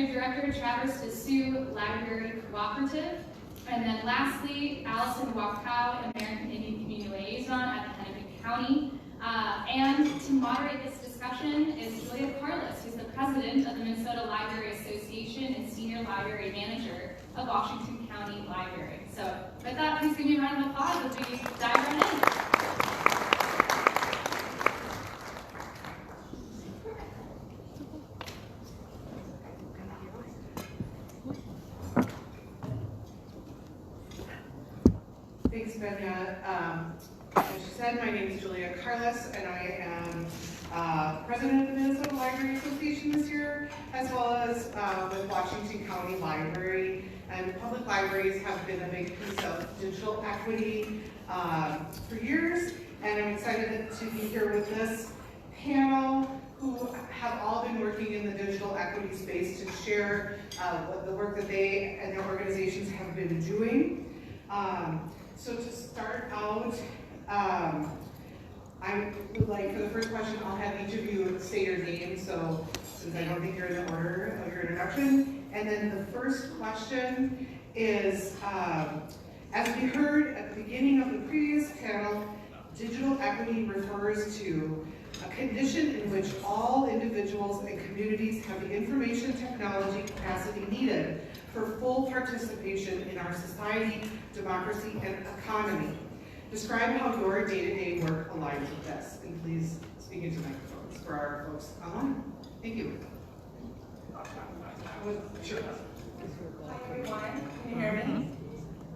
Executive Director, Traverse des Sioux Library Cooperative. And then lastly, Allison Wakow, American Indian Community Liaison at the Hennepin County. And to moderate this discussion is Julia Carlos, who's the president of the Minnesota Library Association and senior library manager of Washington County Library. So with that, please give me a round of applause as we dive right in. Thanks, Benya. As she said, my name is Julia Carlos, and I am president of the Minnesota Library Association this year, as well as with Washington County Library. And public libraries have been a big piece of digital equity for years, and I'm excited to be here with this panel who have all been working in the digital equity space to share what the work that they and their organizations have been doing. So to start out, I would like, for the first question, I'll have each of you say your name, so since I don't think you're in the order of your introduction. And then the first question is, as we heard at the beginning of the previous panel, digital equity refers to a condition in which all individuals and communities have the information technology capacity needed for full participation in our society, democracy, and economy. Describe how your day-to-day work aligns with this, and please speak into microphones for our folks online. Thank you. Sure. Hi everyone, can you hear me?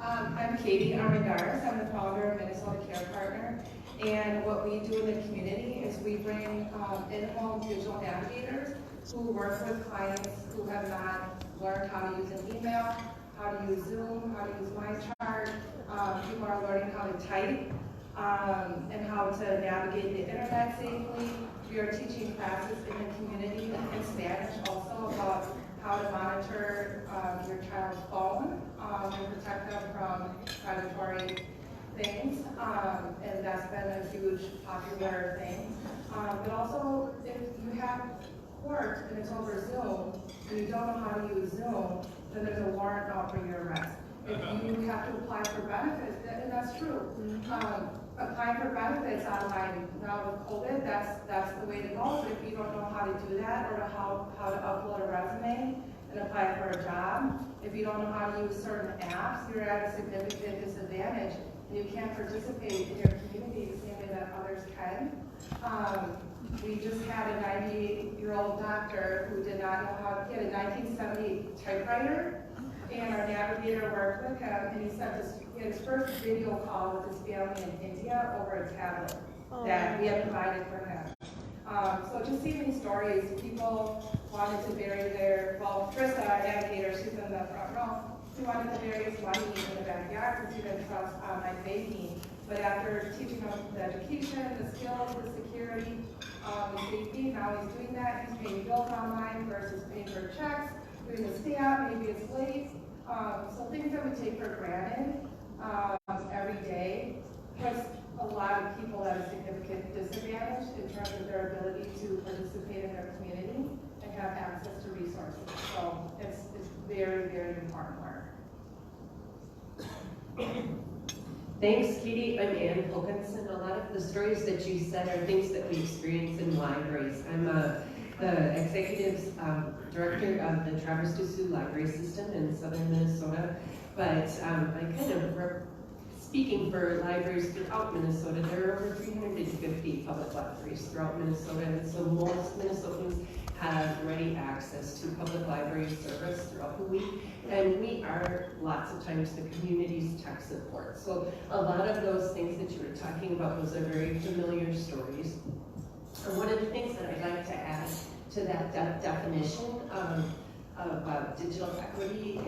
I'm Katie Armendariz. I'm the founder of Minnesota Care Partner, and what we do in the community is we bring in-home digital navigators who work with clients who have not learned how to use an email, how to use Zoom, how to use MyChart. People are learning how to type and how to navigate the internet safely. We are teaching classes in the community in Spanish also about how to monitor your child's phone and protect them from predatory things, and that's been a huge popular thing. But also, if you have court and it's over Zoom, and you don't know how to use Zoom, then there's a warrant out for your arrest. If you have to apply for benefits, and that's true. Applying for benefits online now with COVID, that's the way to go. But if you don't know how to do that, or how to upload a resume and apply for a job, if you don't know how to use certain apps, you're at a significant disadvantage, and you can't participate in your community the same way that others can. We just had a 98-year-old doctor who did not know how, he had a 1970 typewriter, and our navigator worked with him, and he sent us, he had his first video call with his family in India over a tablet that we had provided for him. So just seeing these stories, people wanted to bury their, well, Trista, our navigator, she's in the front row, she wanted to bury his money in the backyard because he didn't trust online banking. But after teaching him the education, the skills, the security, the safety, now he's doing that. He's paying bills online versus paying for checks, doing the stamp, maybe it's late. So things that we take for granted every day puts a lot of people at a significant disadvantage in terms of their ability to participate in their community and have access to resources. So it's very, very important work. Thanks, Katie. I'm Ann Wilkinson. A lot of the stories that you said are things that we experience in libraries. I'm the executive director of the Traverse des Sioux Library System in southern Minnesota, but I kind of speaking for libraries throughout Minnesota. There are over 350 public libraries throughout Minnesota, and so most Minnesotans have ready access to public library service throughout the week, and we are lots of times the community's tech support. So a lot of those things that you were talking about, those are very familiar stories. And one of the things that I'd like to add to that definition of digital equity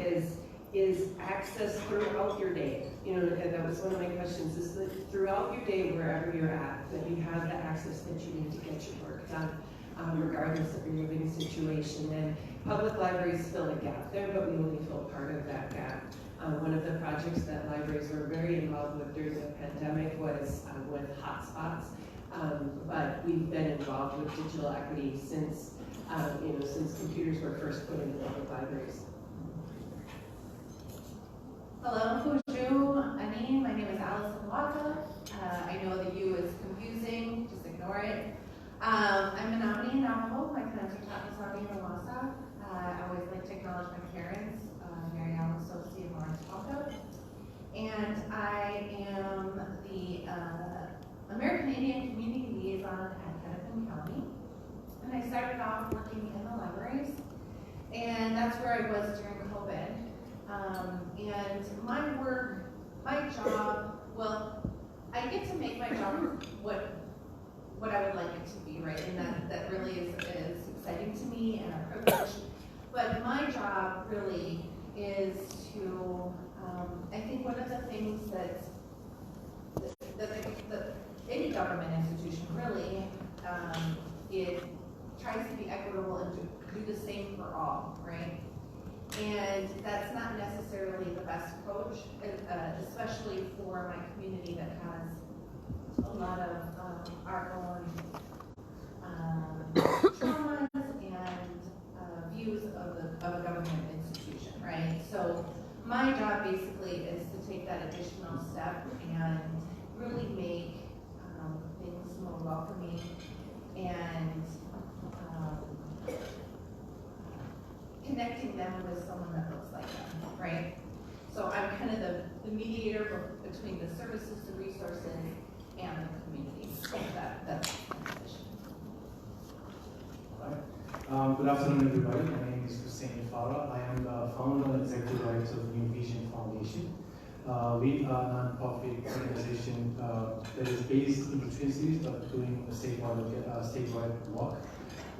is access throughout your day. You know, that was one of my questions, is that throughout your day, wherever you're at, that you have the access that you need to get your work done, regardless of your living situation. And public libraries fill a gap there, but we only fill part of that gap. One of the projects that libraries were very involved with during the pandemic was with hotspots, but we've been involved with digital equity since since computers were first put into public libraries. Hello, bonjour, Annie. My name is Allison Waka. I know the U is confusing, just ignore it. I'm a Menominee Navajo. My parents are Tapisani and Wasa. I always like to acknowledge my parents, Mary Ellen Sosi and Lawrence Waka. And I am the American Indian Community Liaison at Hennepin County. And I started off working in the libraries, and that's where I was during COVID. And my work, my job, well, I get to make my job what I would like it to be, right? And that really is exciting to me and a privilege. But my job really is to, I think one of the things that any government institution really, it tries to be equitable and do the same for all, right? And that's not necessarily the best approach, especially for my community that has a lot of our own traumas and views of a government institution, right? So my job basically is to take that additional step and really make things more welcoming and connecting them with someone that looks like them, right? So I'm kind of the mediator between the services, the resources, and the community. So that's my position. All right. Good afternoon, everybody. My name is Hussein Farah. I am the founder and executive director of New Vision Foundation. We are a non-profit organization that is based in the Twin Cities, but doing a statewide work.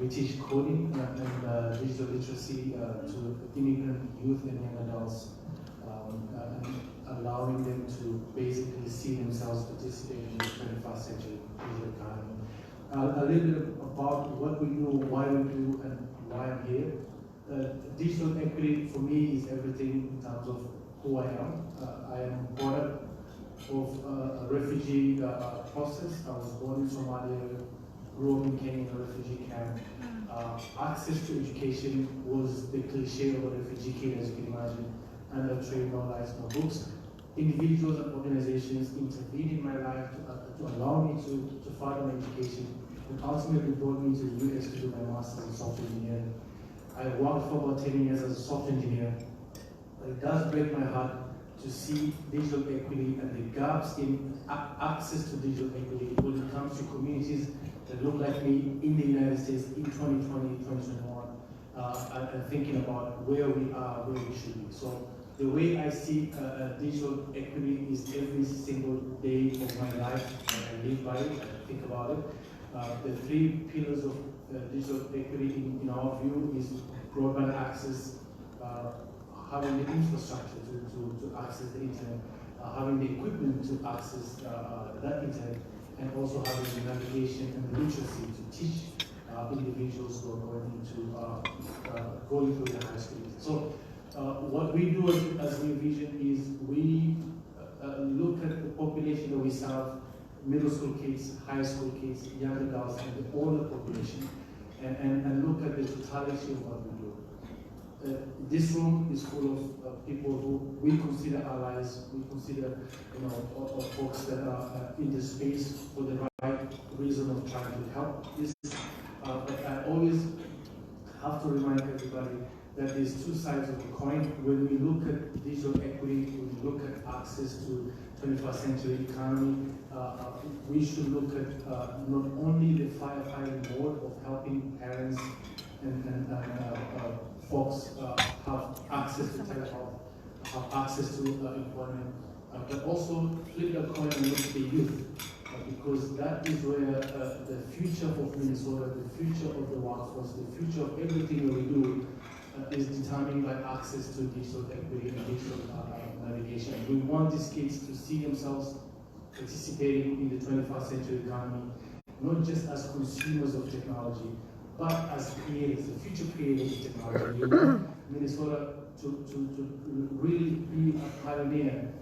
We teach coding and digital literacy to immigrant youth and young adults, and allowing them to basically see themselves participating in the 21st century digital economy. A little bit about what we do, why we do, and why I'm here. Digital equity for me is everything in terms of who I am. I am a product of a refugee process. I was born in Somalia, grew up in Kenya in a refugee camp. Access to education was the cliche of a refugee kid, as you can imagine, and no trade, no lives, no books. Individuals and organizations intervened in my life to allow me to further my education, and ultimately brought me to the US to do my master's in software engineering. I worked for about 10 years as a software engineer, but it does break my heart to see digital equity and the gaps in access to digital equity when it comes to communities that look like me in the United States in 2020, 2021, and thinking about where we are, where we should be. So the way I see digital equity is every single day of my life. I live by it, I think about it. The three pillars of digital equity in our view is broadband access, having the infrastructure to access the internet, having the equipment to access that internet, and also having the navigation and the literacy to teach individuals who are going through the high school. So what we do as New Vision is we look at the population that we serve, middle school kids, high school kids, young adults, and the older population, and look at the totality of what we do. This room is full of people who we consider allies, we consider folks that are in the space for the right reason of trying to help this. But I always have to remind everybody that there's two sides of the coin. When we look at digital equity, when we look at access to 21st century economy, we should look at not only the firefighting mode of helping parents and folks have access to telehealth, have access to employment, but also flip the coin and look at the youth, because that is where the future of Minnesota, the future of the workforce, the future of everything that we do is determined by access to digital equity and digital navigation. We want these kids to see themselves participating in the 21st century economy, not just as consumers of technology, but as creators, the future creators of technology. We want Minnesota to really be a pioneer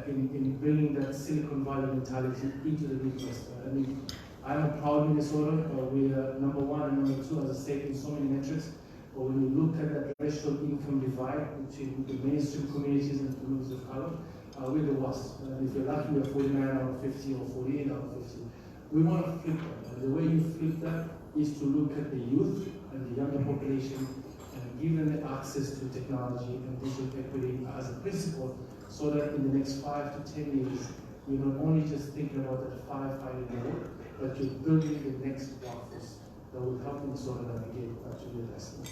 in bringing that Silicon Valley mentality into the Midwest. I mean, I'm a proud Minnesota. We are number 1 and number 2 as a state in so many metrics. But when you look at that racial income divide between the mainstream communities and communities of color, we're the worst. And if you're lucky, we're 49 out of 50 or 48 out of 50. We want to flip that. And the way you flip that is to look at the youth and the younger population and give them the access to technology and digital equity as a principle, so that in the next 5 to 10 years, you're not only just thinking about that firefighting role, but you're building the next workforce that will help Minnesota navigate to the destiny.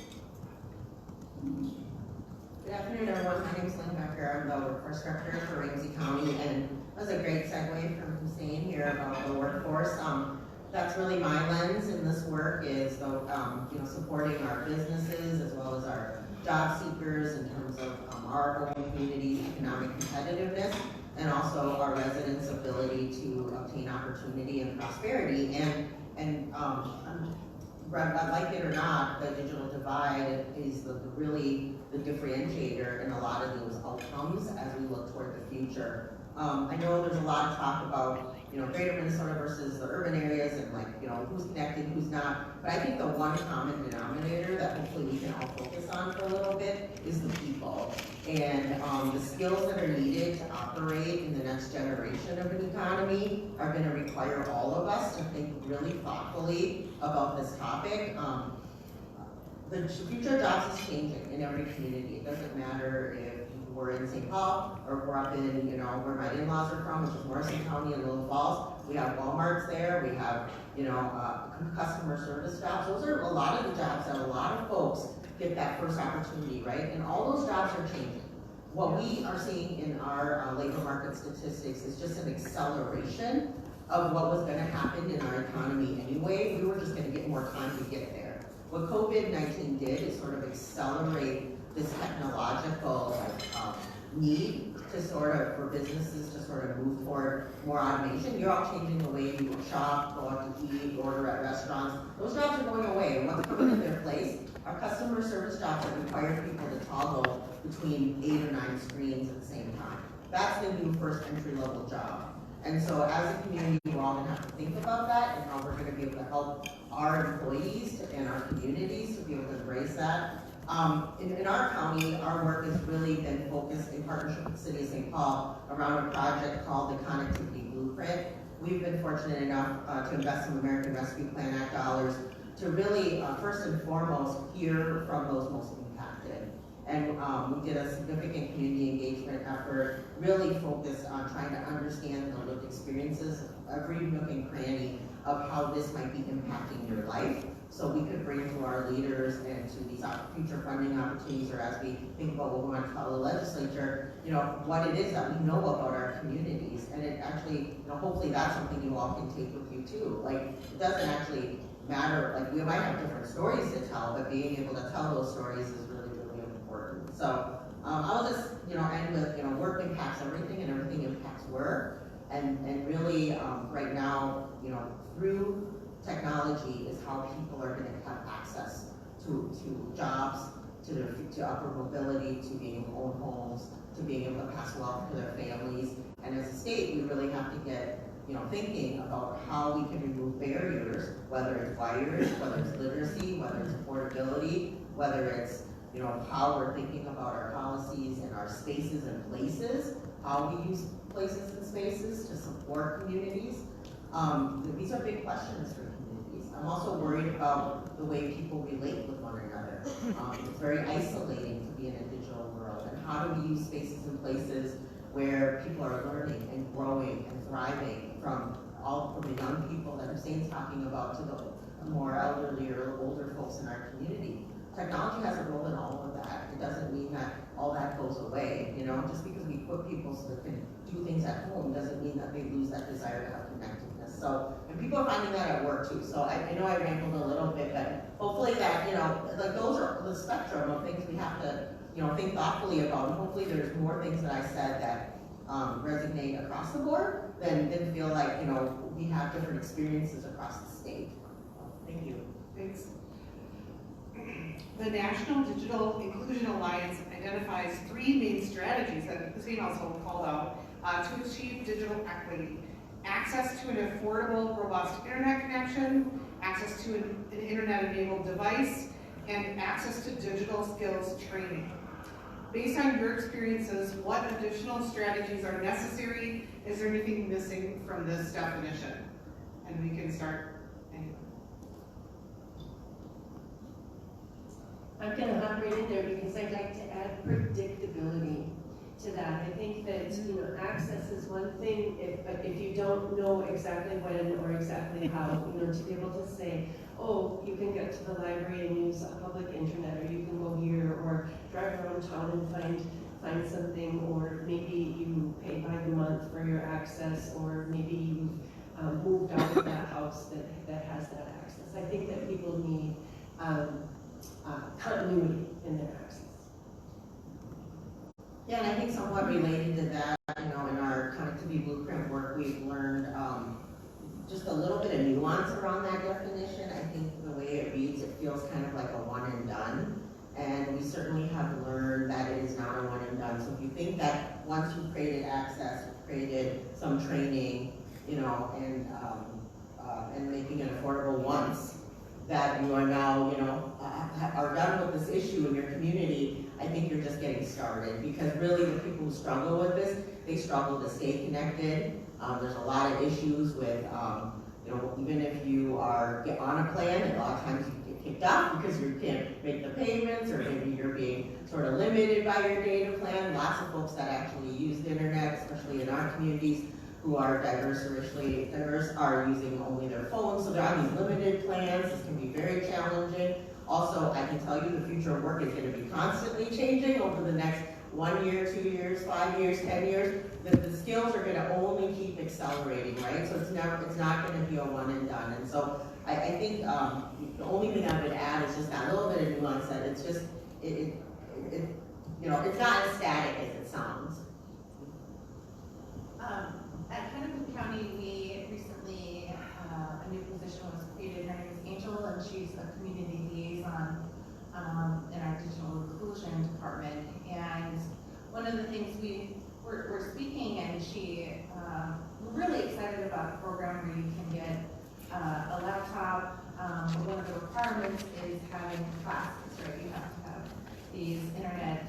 Good afternoon, everyone. My name is Lynn Becker. I'm the workforce director for Ramsey County, and that was a great segue from Hussein here about the workforce. That's really my lens in this work is the, supporting our businesses as well as our job seekers in terms of our own community's economic competitiveness, and also our residents' ability to obtain opportunity and prosperity. And like it or not, the digital divide is really the differentiator in a lot of those outcomes as we look toward the future. I know there's a lot of talk about, greater Minnesota versus the urban areas and who's connected, who's not. But I think the one common denominator that hopefully we can all focus on for a little bit is the people. And the skills that are needed to operate in the next generation of an economy are going to require all of us to think really thoughtfully about this topic. The future of jobs is changing in every community. It doesn't matter if we're in St. Paul or we're up in, where my in-laws are from, which is Morrison County and Little Falls. We have Walmarts there. We have, customer service jobs. Those are a lot of the jobs that a lot of folks get that first opportunity, right? And all those jobs are changing. What we are seeing in our labor market statistics is just an acceleration of what was going to happen in our economy anyway. We were just going to get more time to get there. What COVID-19 did is sort of accelerate this technological need to for businesses to sort of move toward more automation. You're all changing the way you shop, go out to eat, order at restaurants. Those jobs are going away. And what's coming in their place are customer service jobs that require people to toggle between 8 or 9 screens at the same time. That's the new first entry-level job. And so as a community, we're all going to have to think about that and how we're going to be able to help our employees and our communities to be able to embrace that. In our county, our work has really been focused in partnership with the City of St. Paul around a project called the Connectivity Blueprint. We've been fortunate enough to invest some American Rescue Plan Act dollars to really, first and foremost, hear from those most impacted. And we did a significant community engagement effort, really focused on trying to understand the lived experiences of every nook and cranny of how this might be impacting your life. So we could bring to our leaders and to these future funding opportunities, or as we think about what we want to tell the legislature, what it is that we know about our communities. And it actually, hopefully that's something you all can take with you too. It doesn't actually matter, we might have different stories to tell, but being able to tell those stories is really, really important. So I'll just, end with, work impacts everything and everything impacts work. And really, right now, through technology is how people are going to have access to jobs, to upper mobility, to being able to own homes, to being able to pass wealth to their families. And as a state, we really have to get thinking about how we can remove barriers, whether it's wires, whether it's literacy, whether it's affordability, whether it's how we're thinking about our policies and our spaces and places, how we use places and spaces to support communities. These are big questions for communities. I'm also worried about the way people relate with one another. It's very isolating to be in a digital world. And how do we use spaces and places where people are learning and growing and thriving from the young people that Hussein's talking about to the more elderly or older folks in our community. Technology has a role in all of that. It doesn't mean that all that goes away. Just because we put people so they can do things at home doesn't mean that they lose that desire to have connectedness. So, and people are finding that at work too. So I know I rambled a little bit, but hopefully that, those are the spectrum of things we have to, think thoughtfully about. And hopefully there's more things that I said that resonate across the board than feel like, we have different experiences across the state. Thank you. Thanks. The National Digital Inclusion Alliance identifies 3 main strategies that Hussein also called out to achieve digital equity. access to an affordable, robust internet connection, access to an internet-enabled device, and access to digital skills training. Based on your experiences, what additional strategies are necessary? Is there anything missing from this definition? And we can start. I'm gonna hop right in there because I'd like to add predictability to that. I think that, access is one thing, but if you don't know exactly when or exactly how, to be able to say, oh, you can get to the library and use a public internet, or you can go here, or drive around town and find something, or maybe you pay by the month for your access, or maybe you've moved out of that house that has that access. I think that people need continuity in their access. Yeah, and I think somewhat related to that, in our connectivity blueprint work, we've learned just a little bit of nuance around that definition. I think the way it reads, it feels kind of like a one and done. And we certainly have learned that it is not a one and done. So if you think that once you've created access, you've created some training, and making it affordable once, that you are now, are done with this issue in your community, I think you're just getting started. Because really the people who struggle with this, they struggle to stay connected. There's a lot of issues with, even if you get on a plan, a lot of times you get kicked off because you can't make the payments, or maybe you're being sort of limited by your data plan. Lots of folks that actually use the internet, especially in our communities, who are diverse or racially diverse, are using only their phones, so they're on these limited plans. This can be very challenging. Also, I can tell you the future of work is going to be constantly changing over the next 1 year, 2 years, 5 years, 10 years. The skills are going to only keep accelerating, right? So it's not going to be a one and done. And so I think the only thing I would add is just that little bit of nuance, that it's just, it's not as static as it sounds. At Hennepin County, we recently, a new position was created. Her name is Angel, and she's a community liaison in our digital inclusion department. And one of the things we're speaking, and we're really excited about a program where you can get a laptop. One of the requirements is having classes, right? You have to have these internet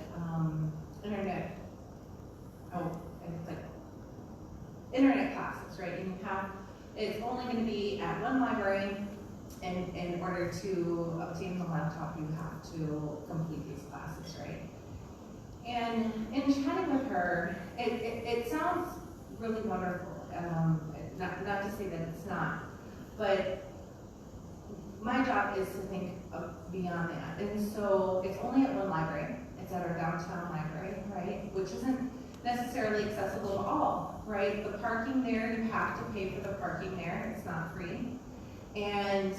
classes, right? And it's only going to be at one library, and in order to obtain the laptop, you have to complete these classes, right? And in chatting with her, it sounds really wonderful. Not to say that it's not, but my job is to think beyond that. And so it's only at one library. It's at our downtown library, right? Which isn't necessarily accessible to all, right? The parking there, you have to pay for the parking there. It's not free. And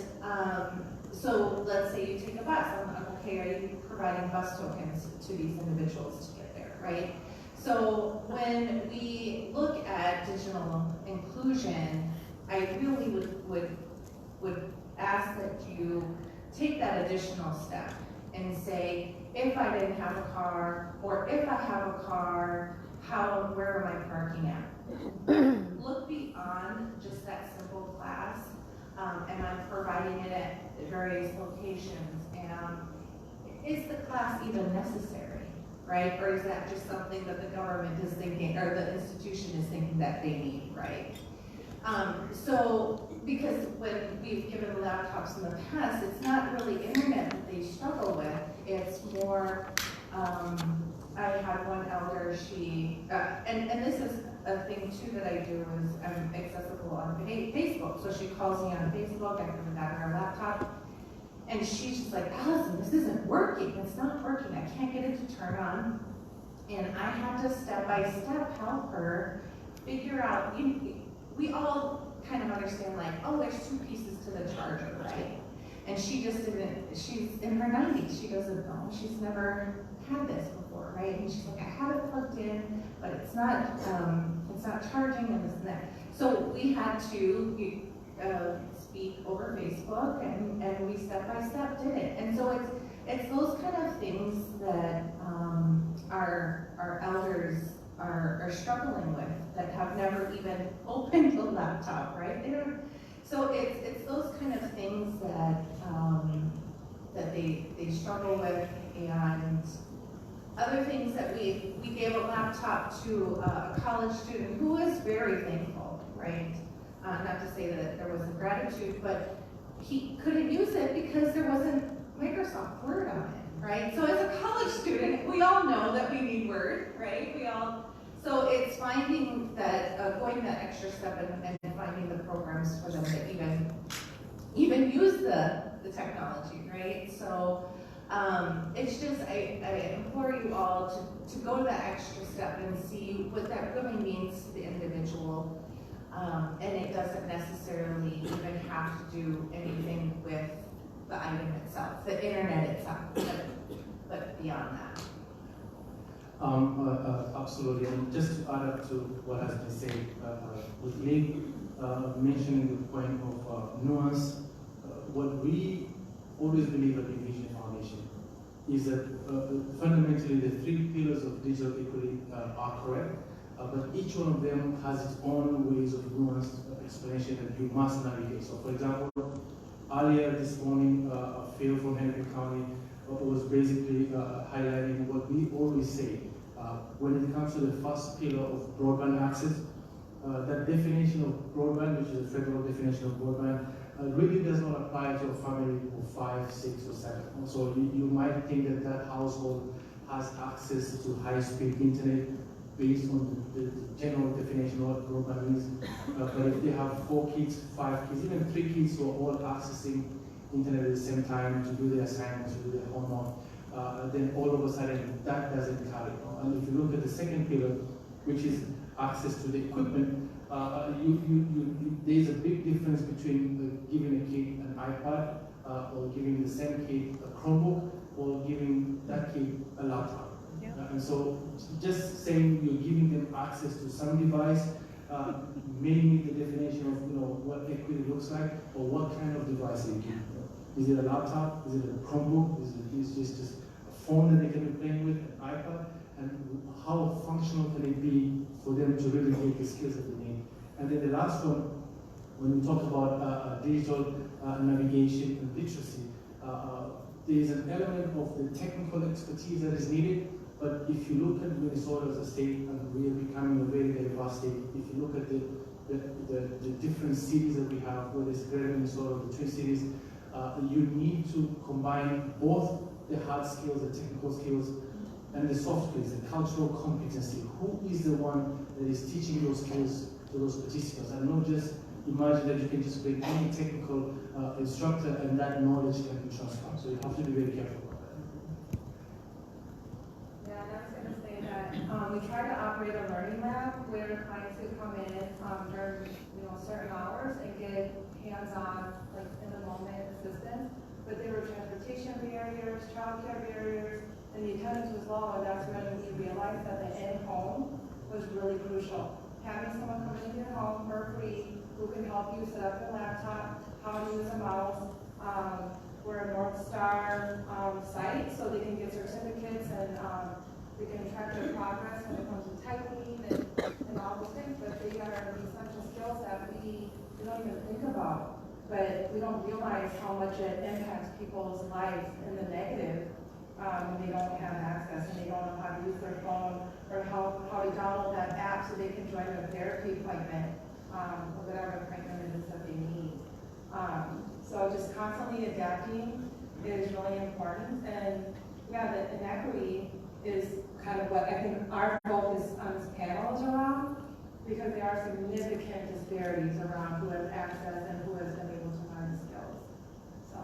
so let's say you take a bus. I'm like, okay, are you providing bus tokens to these individuals to get there, right? So when we look at digital inclusion, I really would ask that you take that additional step and say, if I didn't have a car, or if I have a car, where am I parking at? Look beyond just that simple class, and I'm providing it at various locations. And is the class even necessary, right? Or is that just something that the government is thinking, or the institution is thinking that they need, right? So, because when we've given laptops in the past, it's not really internet that they struggle with. It's more, I had one elder, and this is a thing too that I do, is I'm accessible on Facebook. So she calls me on Facebook, I put it on her laptop, and she's just like, Allison, this isn't working. It's not working. I can't get it to turn on. And I had to step by step help her figure out, we all kind of understand, like, oh, there's two pieces to the charger, right? And she just didn't, she's in her 90s, she doesn't know, she's never had this before, right? And she's like, I have it plugged in, but it's not charging, and this and that. So we had to speak over Facebook, and we step by step did it. And so it's those kind of things that our elders are struggling with, that have never even opened a laptop, right? So it's those kind of things that, that they struggle with, and other things that we gave a laptop to a college student who was very thankful, right? Not to say that there wasn't gratitude, but he couldn't use it because there wasn't Microsoft Word on it, right? So as a college student, we all know that we need Word, right? So it's finding that, going that extra step and finding the programs for them that even use the technology, right? So it's just, I implore you all to go to that extra step and see what that really means to the individual. And it doesn't necessarily even have to do anything with the item itself, the internet itself, but beyond that. Absolutely, and just to add up to what has been said, with Lee mentioning the point of nuance, what we always believe at the Vision Foundation is that fundamentally the 3 pillars of digital equity are correct, but each one of them has its own ways of nuanced explanation that you must navigate. So for example, earlier this morning, Phil from Hennepin County was basically highlighting what we always say. When it comes to the first pillar of broadband access, that definition of broadband, which is a federal definition of broadband, really does not apply to a family of 5, 6, or 7. So you might think that that household has access to high-speed internet based on the general definition of what broadband is. But if they have 4 kids, 5 kids, even 3 kids who are all accessing internet at the same time to do their assignments, to do their homework, then all of a sudden that doesn't carry. And if you look at the second pillar, which is access to the equipment, there's a big difference between giving a kid an iPad or giving the same kid a Chromebook or giving that kid a laptop. And so just saying you're giving them access to some device may meet the definition of what equity looks like, or what kind of device you give them. Is it a laptop? Is it a Chromebook? Is it just a phone that they can be playing with, an iPad? And how functional can it be for them to really get the skills that they need? And then the last one, when we talk about digital navigation and literacy, there is an element of the technical expertise that is needed. But if you look at Minnesota as a state, and we are becoming a very diverse state, if you look at the different cities that we have, whether it's Greater Minnesota, the Twin Cities, you need to combine both the hard skills, the technical skills, and the soft skills, the cultural competency. Who is the one that is teaching those skills to those participants? And not just imagine that you can just bring any technical instructor and that knowledge can be transferred. So you have to be very careful. We try to operate a learning lab where clients could come in during certain hours and get hands-on, like in the moment assistance. But there were transportation barriers, childcare barriers, and the attendance was low, and that's when we realized that the in-home was really crucial. Having someone come into your home for free who can help you set up your laptop, how to use a mouse. We're a North Star site, so they can get certificates and we can track their progress when it comes to typing and all those things, but they are essential skills that we don't even think about. But we don't realize how much it impacts people's lives in the negative when they don't have access and they don't know how to use their phone or how to download that app so they can join a therapy appointment or whatever appointment it is that they need. So just constantly adapting is really important. And yeah, the inequity is kind of what I think our focus on this panel is around, because there are significant disparities around who has access and who has been able to learn the skills. So.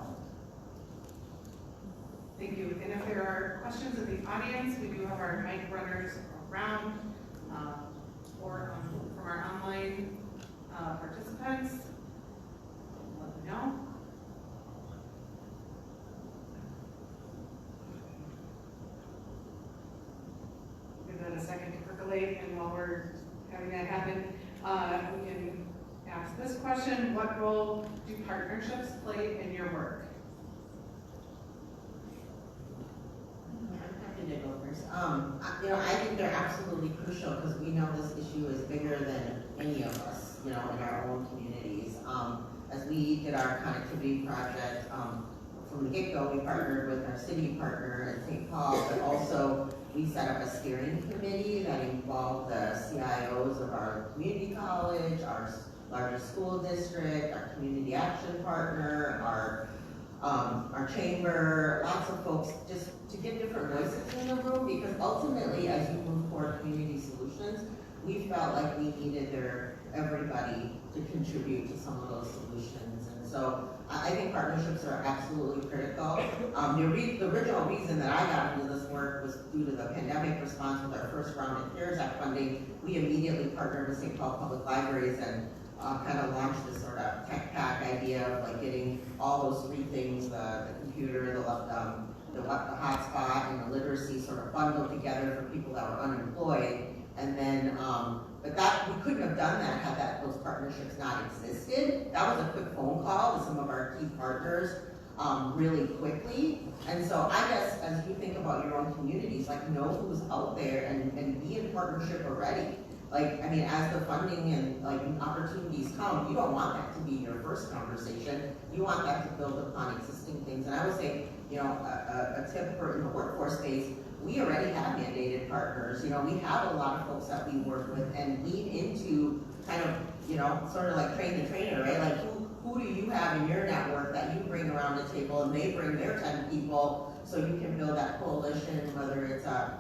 Thank you. And if there are questions in the audience, we do have our mic runners around or from our online participants. Let me know. Give that a second to percolate, and while we're having that happen, we can ask this question: what role do partnerships play in your work? I'm happy to go first. I think they're absolutely crucial because we know this issue is bigger than any of us, in our own communities. As we did our connectivity project, from the get-go, we partnered with our city partner in St. Paul, but also we set up a steering committee that involved the CIOs of our community college, our largest school district, our community action partner, our chamber, lots of folks, just to get different voices in the room, because ultimately, as you move toward community solutions, we felt like we needed everybody to contribute to some of those solutions. And so I think partnerships are absolutely critical. The original reason that I got into this work was due to the pandemic response with our first round of CARES Act funding. We immediately partnered with St. Paul Public Libraries and kind of launched this sort of tech pack idea of like getting all those three things, the computer, the hotspot, and the literacy sort of bundled together for people that were unemployed. And then, but we couldn't have done that had those partnerships not existed. That was a quick phone call to some of our key partners really quickly. And so I guess as you think about your own communities, like know who's out there and be in partnership already. As the funding and opportunities come, you don't want that to be your first conversation. You want that to build upon existing things. And I would say, a tip for in the workforce space, we already have mandated partners. We have a lot of folks that we work with and lean into kind of, sort of like train the trainer, right? Like who do you have in your network that you bring around the table and they bring their 10 people so you can build that coalition, whether it's a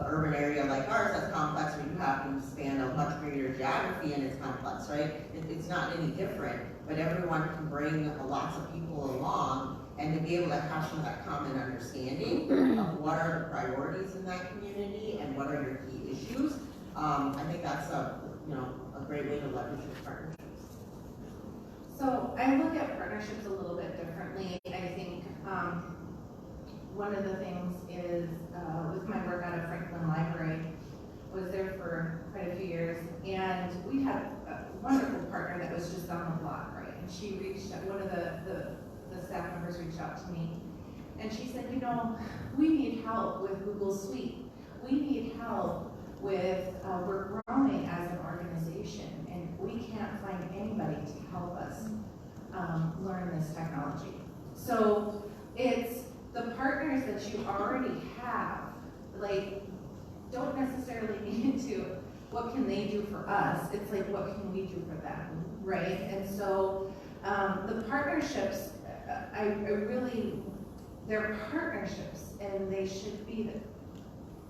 urban area like ours that's complex where you have to span a much greater geography and it's complex, right? It's not any different, but everyone can bring lots of people along and to be able to have some of that common understanding of what are the priorities in that community and what are your key issues. I think that's a great way to leverage your partnerships. So I look at partnerships a little bit differently. I think one of the things is with my work out of Franklin Library, I was there for quite a few years, and we had a wonderful partner that was just on the block, right? And she reached out, one of the staff members reached out to me, and she said, we need help with Google Suite. We need help with, we're growing as an organization, and we can't find anybody to help us learn this technology. So it's the partners that you already have, don't necessarily need to, what can they do for us? It's like, what can we do for them, right? And so the partnerships, they're partnerships, and they should be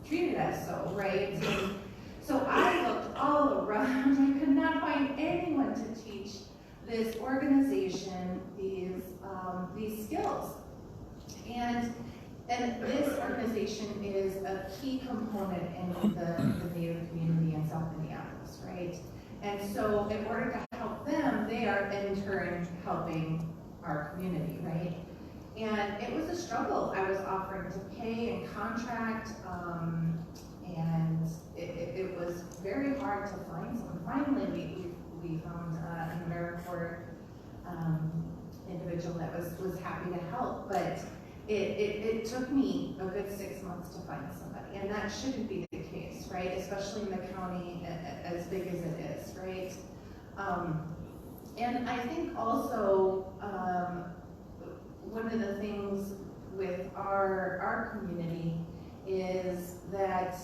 treated as so, right? And so I looked all around, I could not find anyone to teach this organization these skills. And this organization is a key component in the Native community in South Minneapolis, right? And so in order to help them, they are in turn helping our community, right? And it was a struggle. I was offering to pay and contract, and it was very hard to find someone. Finally, we found an AmeriCorps individual that was happy to help, but it took me a good 6 months to find somebody, and that shouldn't be the case, right? Especially in the county as big as it is, right? And I think also one of the things with our community is that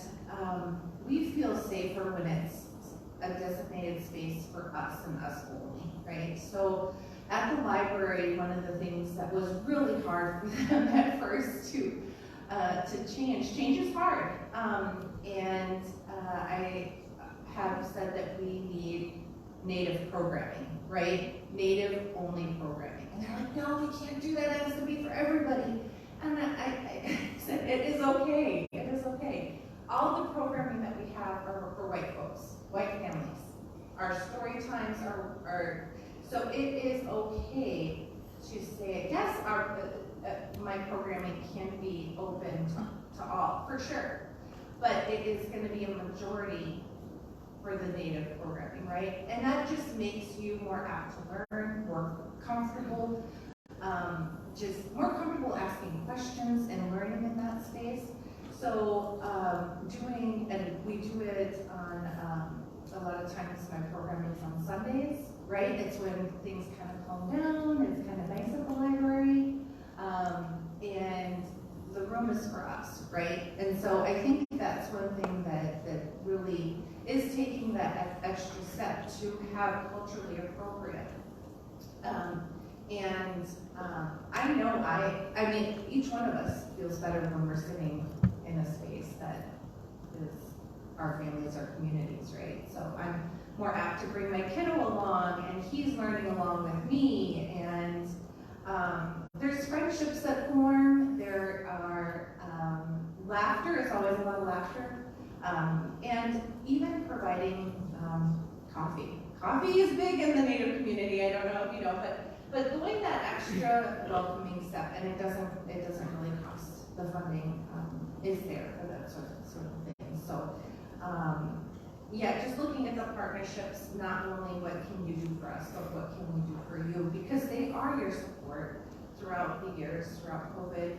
we feel safer when it's a designated space for us and us only, right? So at the library, one of the things that was really hard for them at first to change is hard. And I have said that we need Native programming, right? Native only programming. And they're like, no, we can't do that, it has to be for everybody. And I said, it is okay, it is okay. All the programming that we have are for white folks, white families. Our story times are so it is okay to say, yes, my programming can be open to all, for sure. But it is going to be a majority for the Native programming, right? And that just makes you more apt to learn, more comfortable, just more comfortable asking questions and learning in that space. So, and we do it on, a lot of times my program is on Sundays, right? It's when things kind of calm down, it's kind of nice at the library. And the room is for us, right? And so I think that's one thing that really is taking that extra step to have culturally appropriate. I know I mean, each one of us feels better when we're sitting in a space that is our families, our communities, right? So I'm more apt to bring my kiddo along, and he's learning along with me, and there's friendships that form, there are laughter, it's always a lot of laughter, and even providing coffee. Coffee is big in the Native community, I don't know if you know, but going that extra welcoming step, and it doesn't really cost, the funding is there for that sort of thing. So, yeah, just looking at the partnerships, not only what can you do for us, but what can we do for you, because they are your support throughout the years, throughout COVID.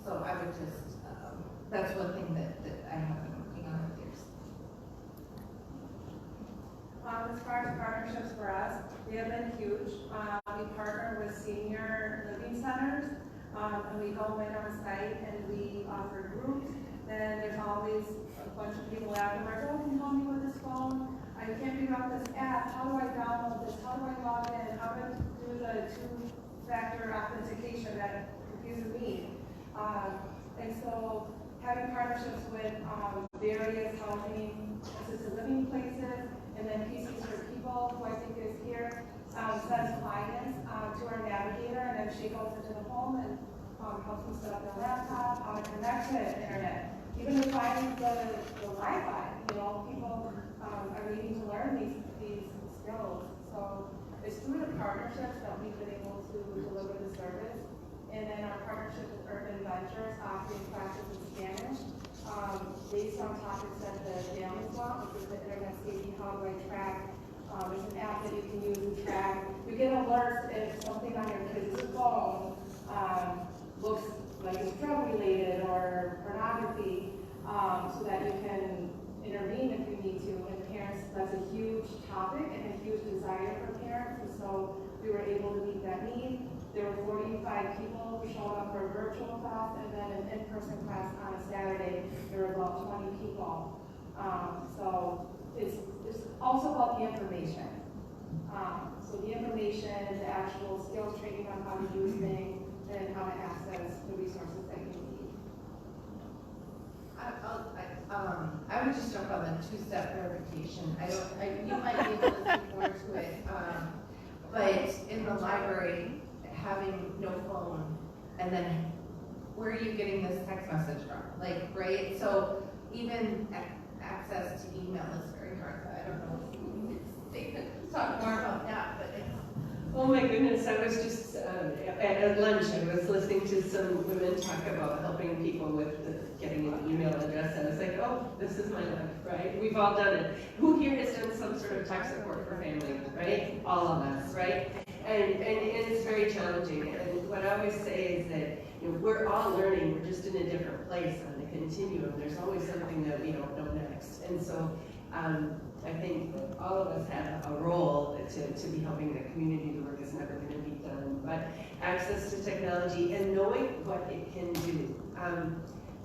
So I would just, that's one thing that I have been working on with years. As far as partnerships for us, they have been huge. We partner with senior living centers, and we go in on site and we offer groups. Then there's always a bunch of people afterwards, oh, can you help me with this phone? I can't figure out this app. How do I download this? How do I log in? How do I do the two-factor authentication? That confuses me. And so having partnerships with various housing assisted living places, and then PCs for People, who I think is here, sends clients to our navigator, and then she goes into the home and helps them set up their laptop, how to connect to the internet. Even defining the Wi-Fi, people are needing to learn these skills. So it's through the partnerships that we've been able to deliver the service. And then our partnership with Urban Ventures offering classes in Spanish based on topics that the families want, which is the internet safety, how do I track. There's an app that you can use to track. You get alerts if something on your kid's phone looks like it's drug related or pornography, so that you can intervene if you need to. And parents, that's a huge topic and a huge desire for parents, and so we were able to meet that need. There were 45 people who showed up for a virtual class, and then an in-person class on a Saturday, there were about 20 people. So it's also about the information. So the information, the actual skills training on how to use things, and how to access the resources that you need. I would just jump on the two-step verification. You might be able to speak more to it, but in the library, having no phone, and then where are you getting this text message from? Like, right? So even access to email is very hard. I don't know if they could talk more about that, but it's. Oh my goodness, I was just, at lunch, I was listening to some women talk about helping people with getting an email address, and I was like, oh, this is my life, right? We've all done it. Who here has done some sort of tech support for family, right? All of us, right? And it's very challenging, and what I always say is that we're all learning, we're just in a different place on the continuum. There's always something that we don't know next, and so I think all of us have a role to be helping the community. The work is never going to be done, but access to technology and knowing what it can do.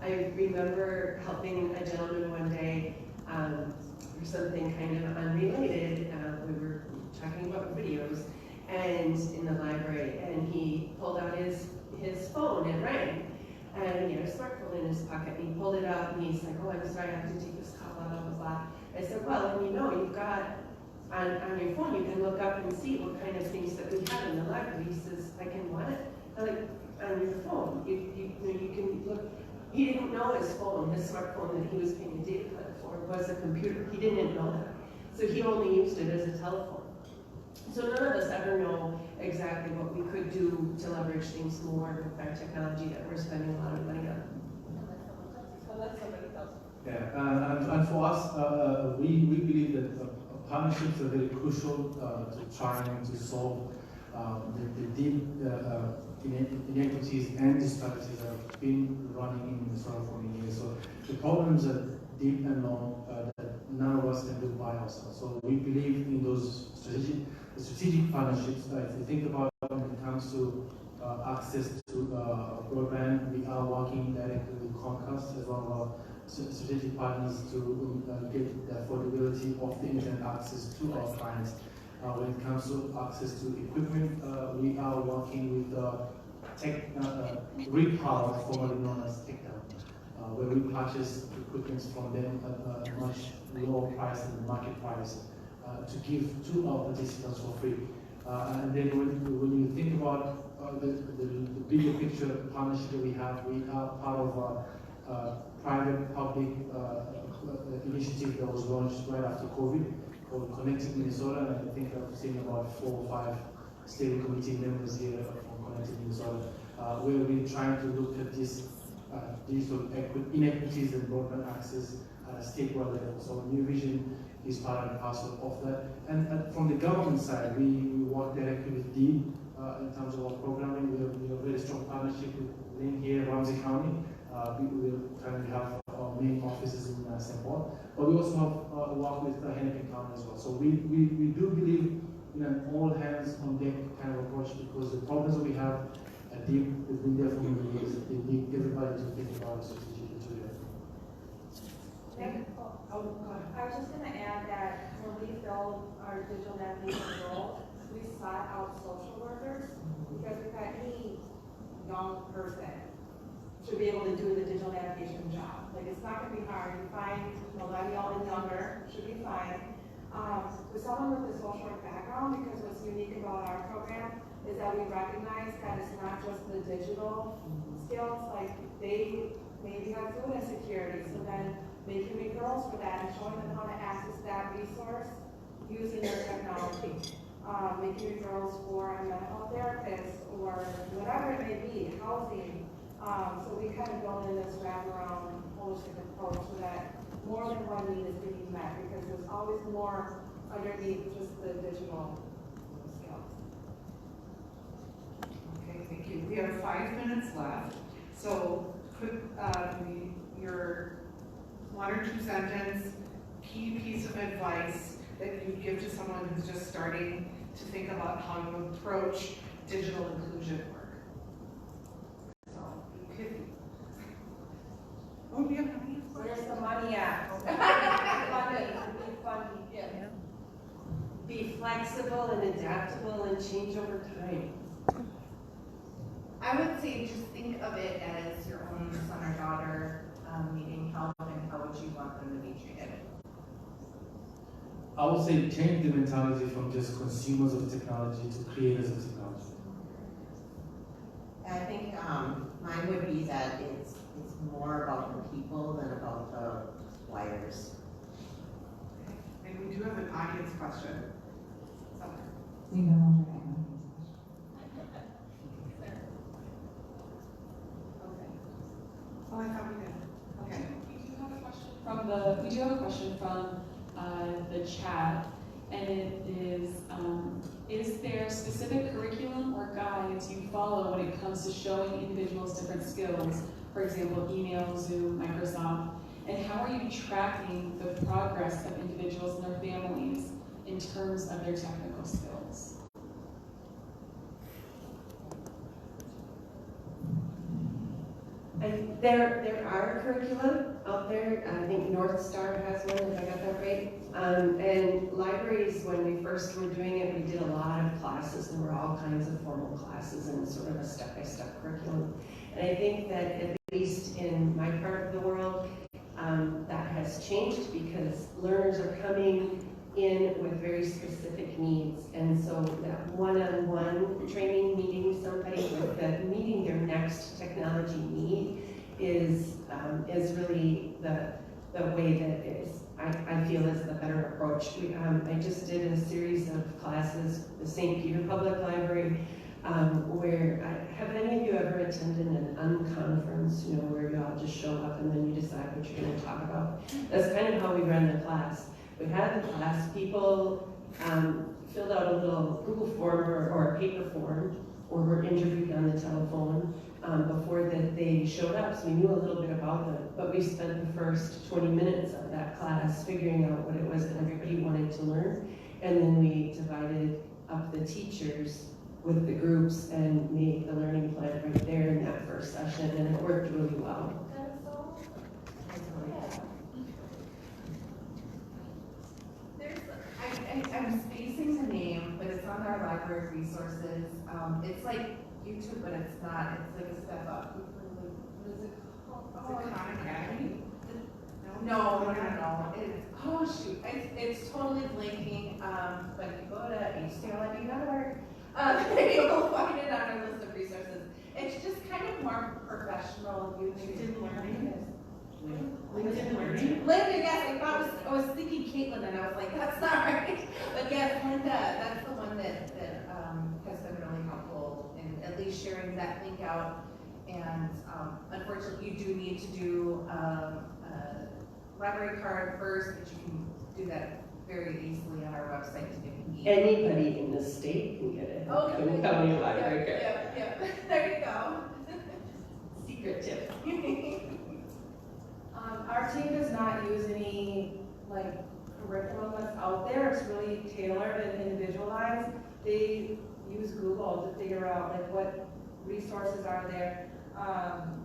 I remember helping a gentleman one day for something kind of unrelated. We were talking about videos and in the library, and he pulled out his phone and rang, and he had a smartphone in his pocket, and he pulled it out, and he's like, oh, I'm sorry, I have to take this call, blah, blah, blah. I said, well, and you've got, on your phone, you can look up and see what kind of things that we have in the library. He says, I can what? I'm like, on your phone, you can look. He didn't know his phone, his smartphone that he was paying a data plan for was a computer. He didn't know that. So he only used it as a telephone. So none of us ever know exactly what we could do to leverage things more with our technology that we're spending a lot of money on. So that's somebody else. Yeah, and for us, we believe that partnerships are very crucial to trying to solve the deep inequities and disparities that have been running in Minnesota for many years. So the problems are deep and long that none of us can do by ourselves. So we believe in those strategic partnerships. If you think about when it comes to access to broadband, we are working directly with Comcast as one of our strategic partners to get the affordability of the internet access to our clients. When it comes to access to equipment, we are working with Repower, formerly known as TechDown, where we purchase equipment from them at a much lower price than the market price to give to our participants for free. And then when you think about the bigger picture partnership that we have, we are part of a private-public initiative that was launched right after COVID called Connected Minnesota, and I think I've seen about 4 or 5 steering committee members here from Connected Minnesota, where we're trying to look at this digital inequities and broadband access at a statewide level. So New Vision is part and parcel of that. And from the government side, we work directly with DEED in terms of our programming. We have a very strong partnership with Lynn here in Ramsey County. We currently have our main offices in St. Paul, but we also have work with Hennepin County as well. So we do believe in an all hands on deck kind of approach, because the problems that we have are deep. We've been there for many years. They need everybody to think about it strategically too. I was just gonna add that when we build our digital navigation role, we sought out social workers, because if any young person should be able to do the digital navigation job. Like, it's not gonna be hard. You find millennial and younger, should be fine. With someone with a social work background, because what's unique about our program is that we recognize that it's not just the digital skills, like they maybe have food insecurity, so then making referrals for that and showing them how to access that resource using their technology. Making referrals for a mental therapist or whatever it may be, housing. So we kind of build in this wraparound holistic approach so that more than one need is being met, because there's always more underneath just the digital skills. Okay, thank you. We have 5 minutes left. So could your 1 or 2 sentence key piece of advice that you give to someone who's just starting to think about how to approach digital inclusion work? So you could. Oh, do you have any? Where's the money at? Funding, yeah. Be flexible and adaptable and change over time. I would say just think of it as your own son or daughter needing help, and how would you want them to be treated? I would say change the mentality from just consumers of technology to creators of technology. I think mine would be that it's more about the people than about the wires. And we do have an audience question. We no longer have an Oh, I thought we did. Okay. We do have a question from the chat, and it is there specific curriculum or guides you follow when it comes to showing individuals different skills, for example, email, Zoom, Microsoft, and how are you tracking the progress of individuals and their families in terms of their technical skills? There are curriculum out there. I think North Star has one, if I got that right. And libraries, when we first were doing it, we did a lot of classes. There were all kinds of formal classes and sort of a step-by-step curriculum. And I think that at least in my part of the world, that has changed because learners are coming in with very specific needs. And so that one-on-one training, meeting somebody with meeting their next technology need is really the way that is, I feel is the better approach. I just did a series of classes, the St. Peter Public Library, where, have any of you ever attended an unconference, where you all just show up and then you decide what you're gonna talk about? That's kind of how we ran the class. We had the class, people filled out a little Google form or a paper form, or were interviewed on the telephone before they showed up, so we knew a little bit about them. But we spent the first 20 minutes of that class figuring out what it was that everybody wanted to learn, and then we divided up the teachers with the groups and made the learning plan right there in that first session, and it worked really well. I'm spacing the name, but it's on our library resources. It's like YouTube, but it's not. It's like a step up. What is it called? Is it Khan Academy? No. It's, oh shoot, it's totally blinking. But if you go to hclib.org, you'll find it on our list of resources. It's just kind of more professional YouTube learning. LinkedIn Learning? Linda, yes, I was thinking Caitlin, and I was like, that's not right. But yes, Linda, that's the one that has been really helpful in at least sharing that link out. And unfortunately, you do need to do a library card first, but you can do that very easily on our website to get an Anybody in the state can get it. Oh, Couldn't tell me library card. Yep. There you go. Secret tip. Our team does not use any like curriculum that's out there. It's really tailored and individualized. They use Google to figure out like what resources are there.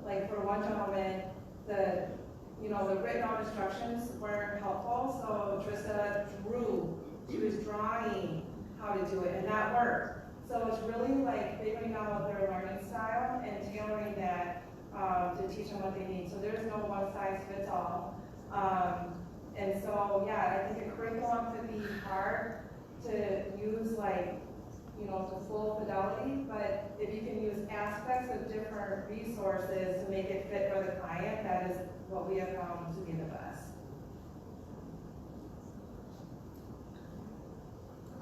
Like for one gentleman, the written out instructions weren't helpful, so Trista drew. She was drawing how to do it, and that worked. So it's really like figuring out their learning style and tailoring that to teach them what they need. So there's no one size fits all. And so, yeah, I think a curriculum could be hard to use to full fidelity, but if you can use aspects of different resources to make it fit for the client, that is what we have found to be the best.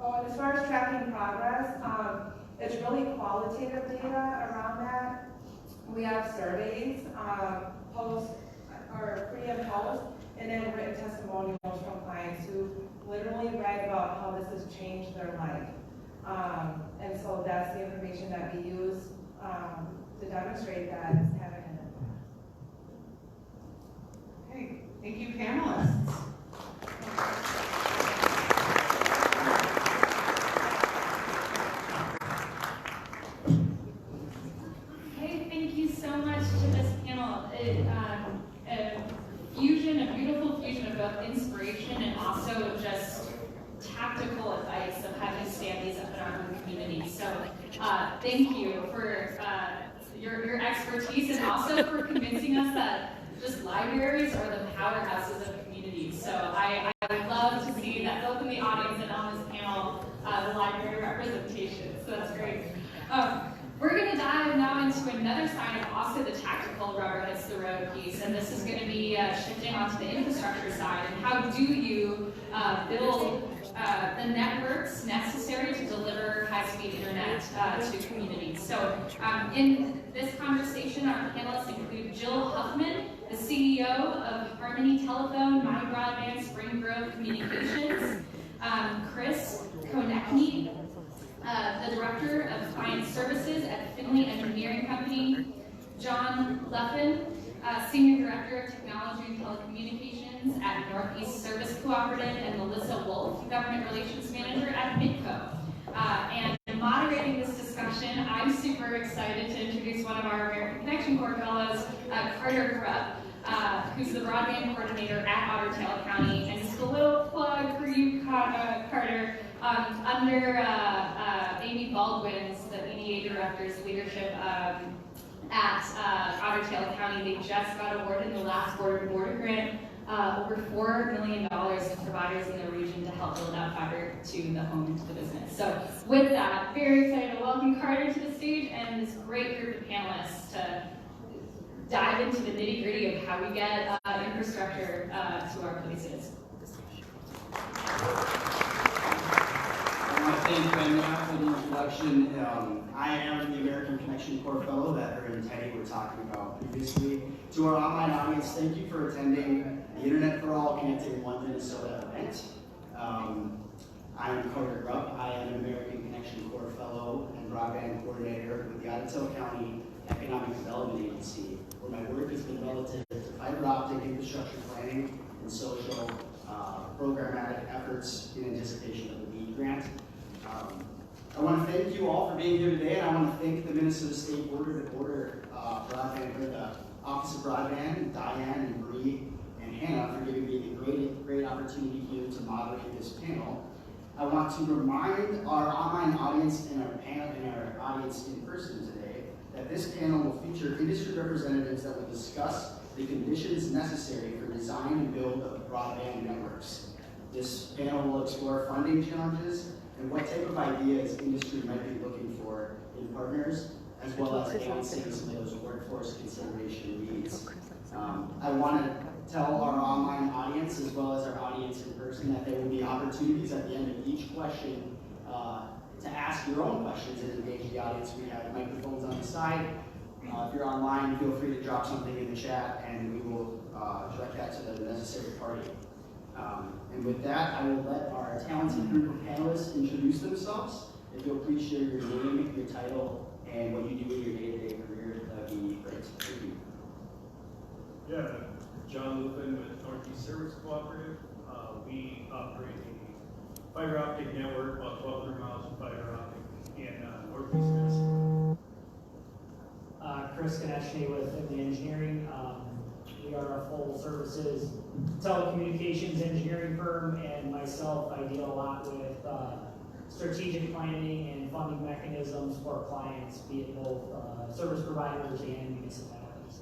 Oh, and as far as tracking progress, it's really qualitative data around that. We have surveys, post or pre and post, and then written testimonials from clients who literally write about how this has changed their life. And so that's the information that we use to demonstrate that it's having an impact. Okay, thank you, panelists. Hey, thank you so much to this panel. A beautiful fusion of both inspiration and also just tactical advice of how to stand these up in our own community. So thank you for your expertise and also for convincing us that just libraries are the powerhouses of communities. So I would love to see that both in the audience and on this panel, the library representation. So that's great. We're going to dive now into another side of also the tactical rubber hits the road piece, and this is going to be shifting onto the infrastructure side. And how do you build the networks necessary to deliver high-speed internet to communities? So in this conversation, our panelists include Jill Huffman, the CEO of Harmony Telephone, My Broadband, Spring Grove Communications, Chris Konechny, the Director of Client Services at Finley Engineering Company, John Leffen, Senior Director of Technology and Telecommunications at Northeast Service Cooperative, and Melissa Wolf, Government Relations Manager at Midco. And moderating this discussion, I'm super excited to introduce one of our American Connection Corps fellows, Carter Krupp, who's the Broadband Coordinator at Otter Tail County. And just a little plug for you, Carter. Under Amy Baldwin's, the EDA Director's leadership at Otter Tail County, they just got awarded the last border grant over $4 million to providers in the region to help build out fiber to the home and to the business. So with that, very excited to welcome Carter to the stage and this great group of panelists to dive into the nitty-gritty of how we get infrastructure to our places. Thank you, Emma, for the introduction. I am the American Connection Corps Fellow that her and Teddy were talking about previously. To our online audience, thank you for attending the Internet for All Connecting One Minnesota event. I am Carter Grupp. I am an American Connection Corps Fellow and Broadband Coordinator with the Ottawa County Economic Development Agency, where my work has been relative to fiber optic infrastructure planning and social programmatic efforts in anticipation of the BEAD grant. I want to thank you all for being here today, and I want to thank the Minnesota State Border-to-Border Broadband, or the Office of Broadband, Diane and Bree and Hannah for giving me the great opportunity here to moderate this panel. I want to remind our online audience and our audience in person today that this panel will feature industry representatives that will discuss the conditions necessary for design and build of broadband networks. This panel will explore funding challenges and what type of ideas industry might be looking for in partners, as well as balancing some of those workforce consideration needs. I want to tell our online audience, as well as our audience in person, that there will be opportunities at the end of each question to ask your own questions and engage the audience. We have microphones on the side. If you're online, feel free to drop something in the chat, and we will direct that to the necessary party. And with that, I will let our talented group of panelists introduce themselves. If you'll please share your name, your title, and what you do in your day-to-day career, that would be great. Thank you. Yeah, John Lupin with Northeast Service Cooperative. We operate a fiber optic network, about 1,200 miles of fiber optic in Northeast Minnesota. Chris Konechny with the engineering. We are a full services telecommunications engineering firm, and myself, I deal a lot with strategic planning and funding mechanisms for clients, be it both service providers and municipalities.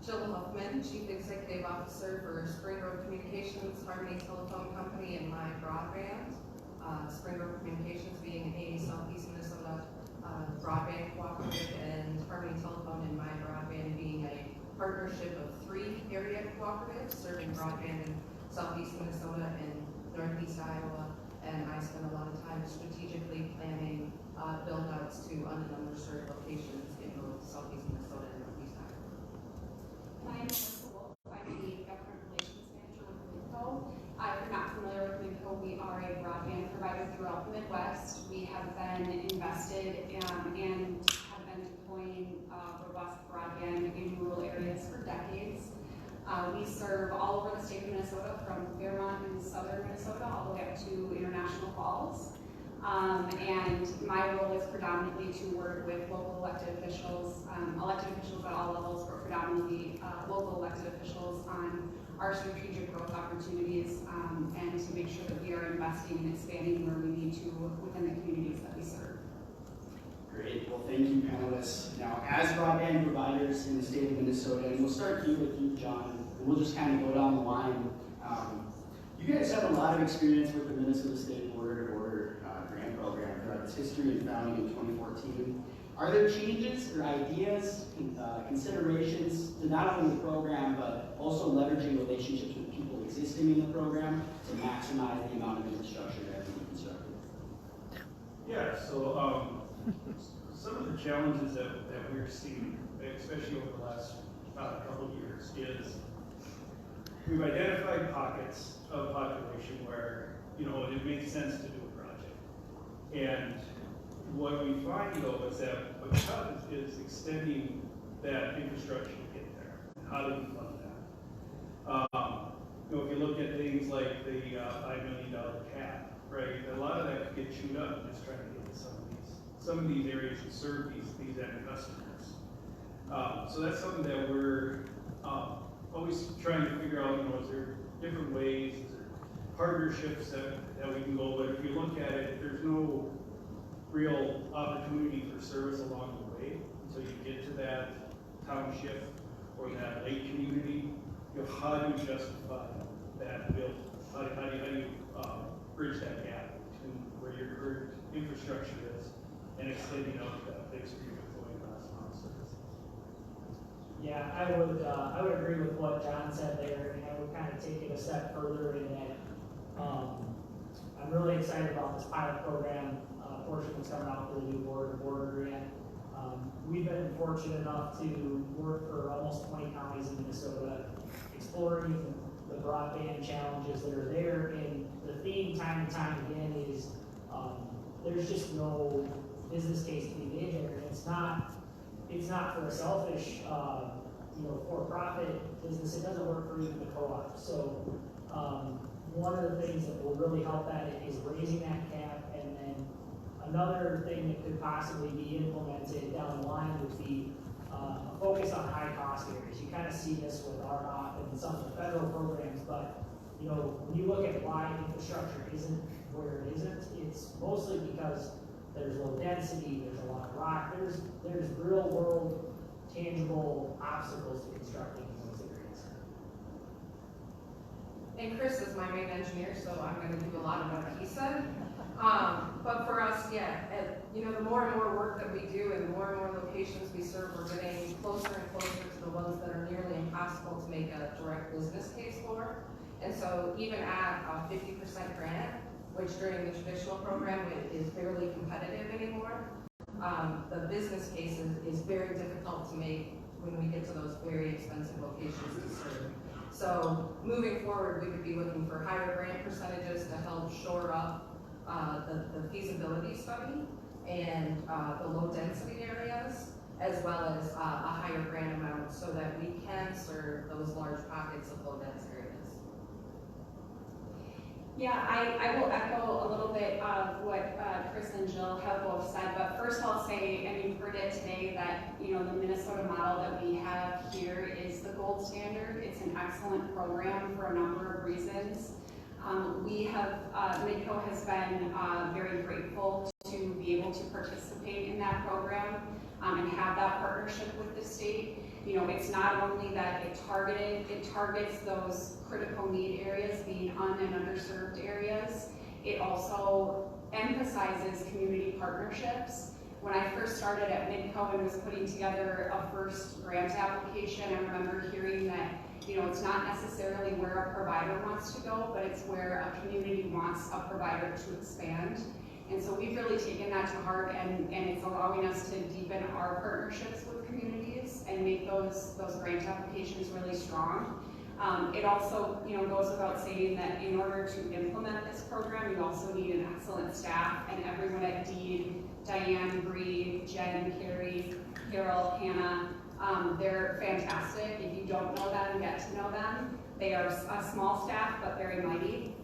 Jill Huffman, Chief Executive Officer for Spring Road Communications, Harmony Telephone Company, and My Broadband. Spring Road Communications being a Southeast Minnesota broadband cooperative, and Harmony Telephone and My Broadband being a partnership of 3 area cooperatives serving broadband in Southeast Minnesota and Northeast Iowa. And I spend a lot of time strategically planning build-outs to underserved locations in both Southeast Minnesota and Northeast Iowa. My name is Melissa Wolf. I'm the Government Relations Manager with Midco. If you're not familiar with Midco, we are a broadband provider throughout the Midwest. We have been invested and have been deploying robust broadband in rural areas for decades. We serve all over the state of Minnesota, from Fairmont in southern Minnesota all the way up to International Falls. And my role is predominantly to work with local elected officials at all levels, but predominantly local elected officials on our strategic growth opportunities, and to make sure that we are investing and expanding where we need to within the communities that we serve. Great. Well, thank you, panelists. Now, as broadband providers in the state of Minnesota, and we'll start here with you, John, and we'll just kind of go down the line. You guys have a lot of experience with the Minnesota State Border-to-Border grant program throughout its history and founding in 2014. Are there changes or ideas, considerations to not only the program, but also leveraging relationships with people existing in the program to maximize the amount of infrastructure that can be constructed? Yeah, so some of the challenges that we're seeing, especially over the last couple of years, is we've identified pockets of population where, it makes sense to do a project. And what we find, though, is that what's tough is extending that infrastructure to get there. How do we fund that? If you look at things like the $5 million cap, right, a lot of that could get chewed up and just trying to get to some of these areas and serve these end customers. So that's something that we're always trying to figure out, is there different ways, is there partnerships that we can go, but if you look at it, there's no real opportunity for service along the way until you get to that township or that lake community. How do you justify that build? How do you bridge that gap between where your current infrastructure is and extending out to that place where you're deploying last mile services? Yeah, I would agree with what John said there, and I would kind of take it a step further in that I'm really excited about this pilot program portion that's coming out for the new border-to-border grant. We've been fortunate enough to work for almost 20 counties in Minnesota, exploring the broadband challenges that are there. And the theme time and time again is, there's just no business case to be made there. And it's not for a selfish, for-profit business. It doesn't work for even the co-op. So, one of the things that will really help that is raising that cap, and then another thing that could possibly be implemented down the line would be a focus on high-cost areas. You kind of see this with RDOF and some of the federal programs, but when you look at why infrastructure isn't where it isn't, it's mostly because there's low density, there's a lot of rock, there's real-world, tangible obstacles to constructing in those areas. And Chris is my main engineer, so I'm gonna do a lot of what he said. But for us, the more and more work that we do and the more and more locations we serve, we're getting closer and closer to the ones that are nearly impossible to make a direct business case for. And so even at a 50% grant, which during the traditional program is barely competitive anymore, the business case is very difficult to make when we get to those very expensive locations to serve. So moving forward, we would be looking for higher grant percentages to help shore up the feasibility study and the low density areas, as well as a higher grant amount so that we can serve those large pockets of low dense areas. Yeah, I will echo a little bit of what Chris and Jill have both said, but first I'll say, and you've heard it today, that the Minnesota model that we have here is the gold standard. It's an excellent program for a number of reasons. We have, Midco has been very grateful to be able to participate in that program and have that partnership with the state. It's not only that it targets those critical need areas, being and underserved areas. It also emphasizes community partnerships. When I first started at Midco and was putting together a first grant application, I remember hearing that it's not necessarily where a provider wants to go, but it's where a community wants a provider to expand. And so we've really taken that to heart, and it's allowing us to deepen our partnerships with communities and make those grant applications really strong. It also goes without saying that in order to implement this program, you also need an excellent staff, and everyone at DEED, Diane, Bree, Jen, Carrie, Carol, Hannah, they're fantastic. If you don't know them, get to know them. They are a small staff, but very mighty.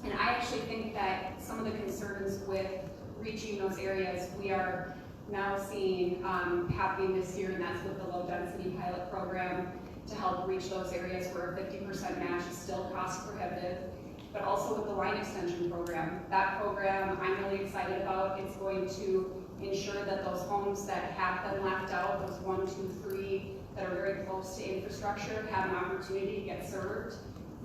And I actually think that some of the concerns with reaching those areas, we are now seeing happening this year, and that's with the low density pilot program to help reach those areas where a 50% match is still cost prohibitive, but also with the line extension program. That program I'm really excited about. It's going to ensure that those homes that have been left out, those 1, 2, 3 that are very close to infrastructure, have an opportunity to get served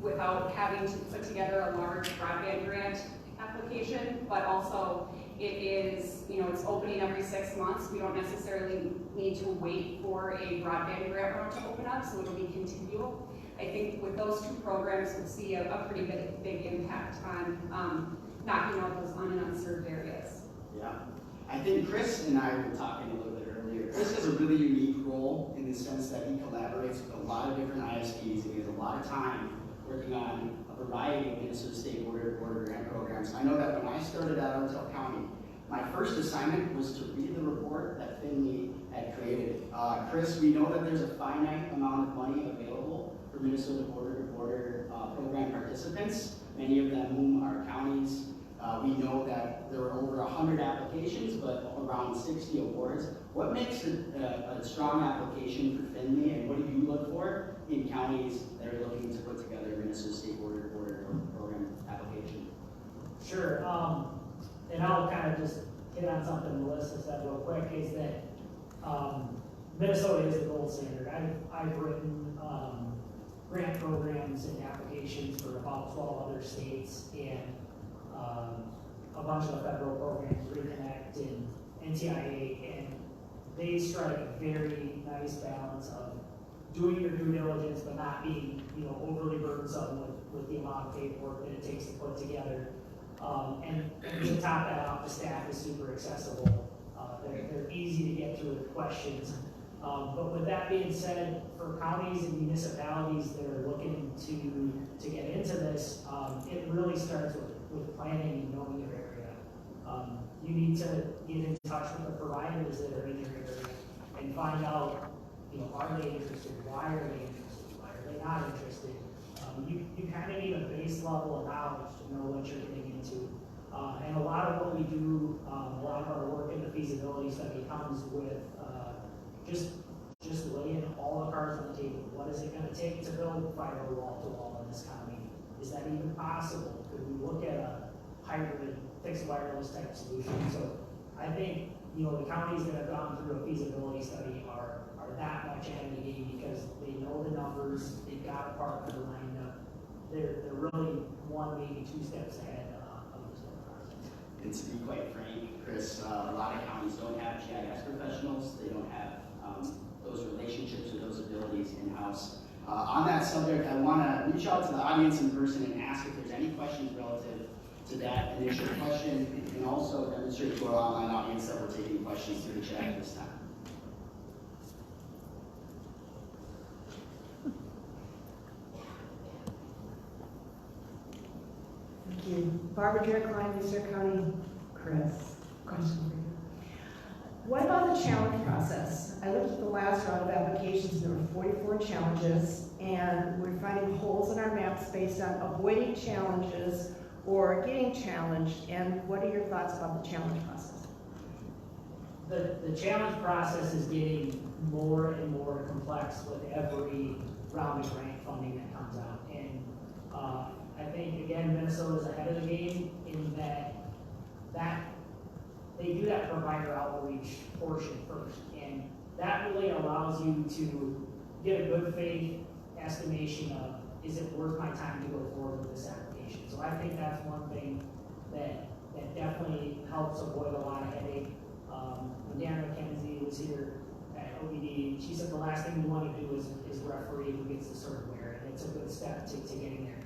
without having to put together a large broadband grant application. But also it is, it's opening every 6 months. We don't necessarily need to wait for a broadband grant round to open up, so it'll be continual. I think with those two programs, we'll see a pretty big impact on knocking out those un- and unserved areas. Yeah. I think Chris and I were talking a little bit earlier. Chris has a really unique role in the sense that he collaborates with a lot of different ISPs, and he has a lot of time working on a variety of Minnesota State border grant programs. I know that when I started at Otto County, my first assignment was to read the report that Finley had created. Chris, we know that there's a finite amount of money available for Minnesota border-to-border program participants, many of them whom are counties. We know that there were over 100 applications, but around 60 awards. What makes a strong application for Finley, and what do you look for in counties that are looking to put together a Minnesota State border-to-border program application? Sure, and I'll kind of just hit on something Melissa said real quick, is that Minnesota is the gold standard. I've written grant programs and applications for about 12 other states, and a bunch of the federal programs, Reconnect and NTIA, and they strike a very nice balance of doing your due diligence but not being overly burdensome with the amount of paperwork that it takes to put together. And to top that off, the staff is super accessible. They're easy to get through with questions. But with that being said, for counties and municipalities that are looking to with planning and knowing your area. You need to get in touch with the providers that are in your area and find out, are they interested? Why are they interested? Why are they not interested? You kind of need a base level of knowledge to know what you're getting into. And a lot of what we do, a lot of our work in the feasibility study comes with just laying all the cards on the table. What is it going to take to build fiber wall-to-wall in this county? Is that even possible? Could we look at a hybrid fixed wireless type solution? So I think, the counties that have gone through a feasibility study are that much ahead of the game because they know the numbers, they've got a partner lined up. They're really one, maybe two steps ahead of this whole process. And to be quite frank, Chris, a lot of counties don't have GIS professionals. They don't have those relationships or those abilities in-house. On that subject, I want to reach out to the audience in person and ask if there's any questions relative to that initial question, and also demonstrate to our online audience that we're taking questions through the chat at this time. Thank you. Barbara Dirkline, Mercer County. Chris, question for you. What about the challenge process? I looked at the last round of applications, there were 44 challenges, and we're finding holes in our maps based on avoiding challenges or getting challenged, and what are your thoughts about the challenge process? The challenge process is getting more and more complex with every round of grant funding that comes out. And I think, again, Minnesota's ahead of the game in that they do that provider outreach portion first. And that really allows you to get a good faith estimation of, is it worth my time to go forward with this application? So I think that's one thing that definitely helps avoid a lot of headache. When Dan McKenzie was here at OBD, she said the last thing we want to do is referee who gets the sort of where, and it's a good step to getting there.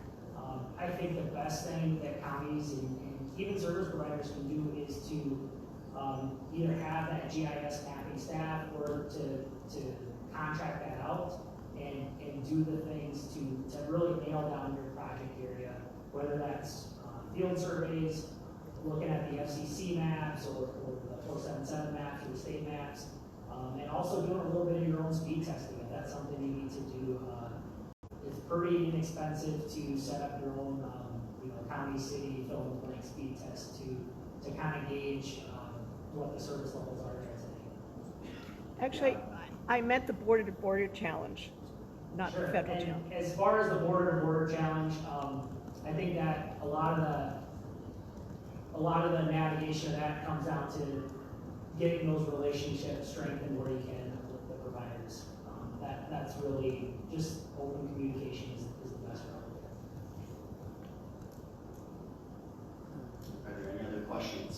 I think the best thing that counties and even service providers can do is to either have that GIS mapping staff or to contract that out and do the things to really nail down your project area, whether that's field surveys, looking at the FCC maps or the 477 maps or the state maps, and also doing a little bit of your own speed testing if that's something you need to do. It's pretty inexpensive to set up your own county, city, fill in the blank speed test to kind of gauge what the service levels are transiting. Actually, I meant the border-to-border challenge, not the federal challenge. As far as the border-to-border challenge, I think that a lot of the navigation of that comes down to getting those relationships strengthened where you can with the providers. That's really just open communication is the best route there. Are there any other questions?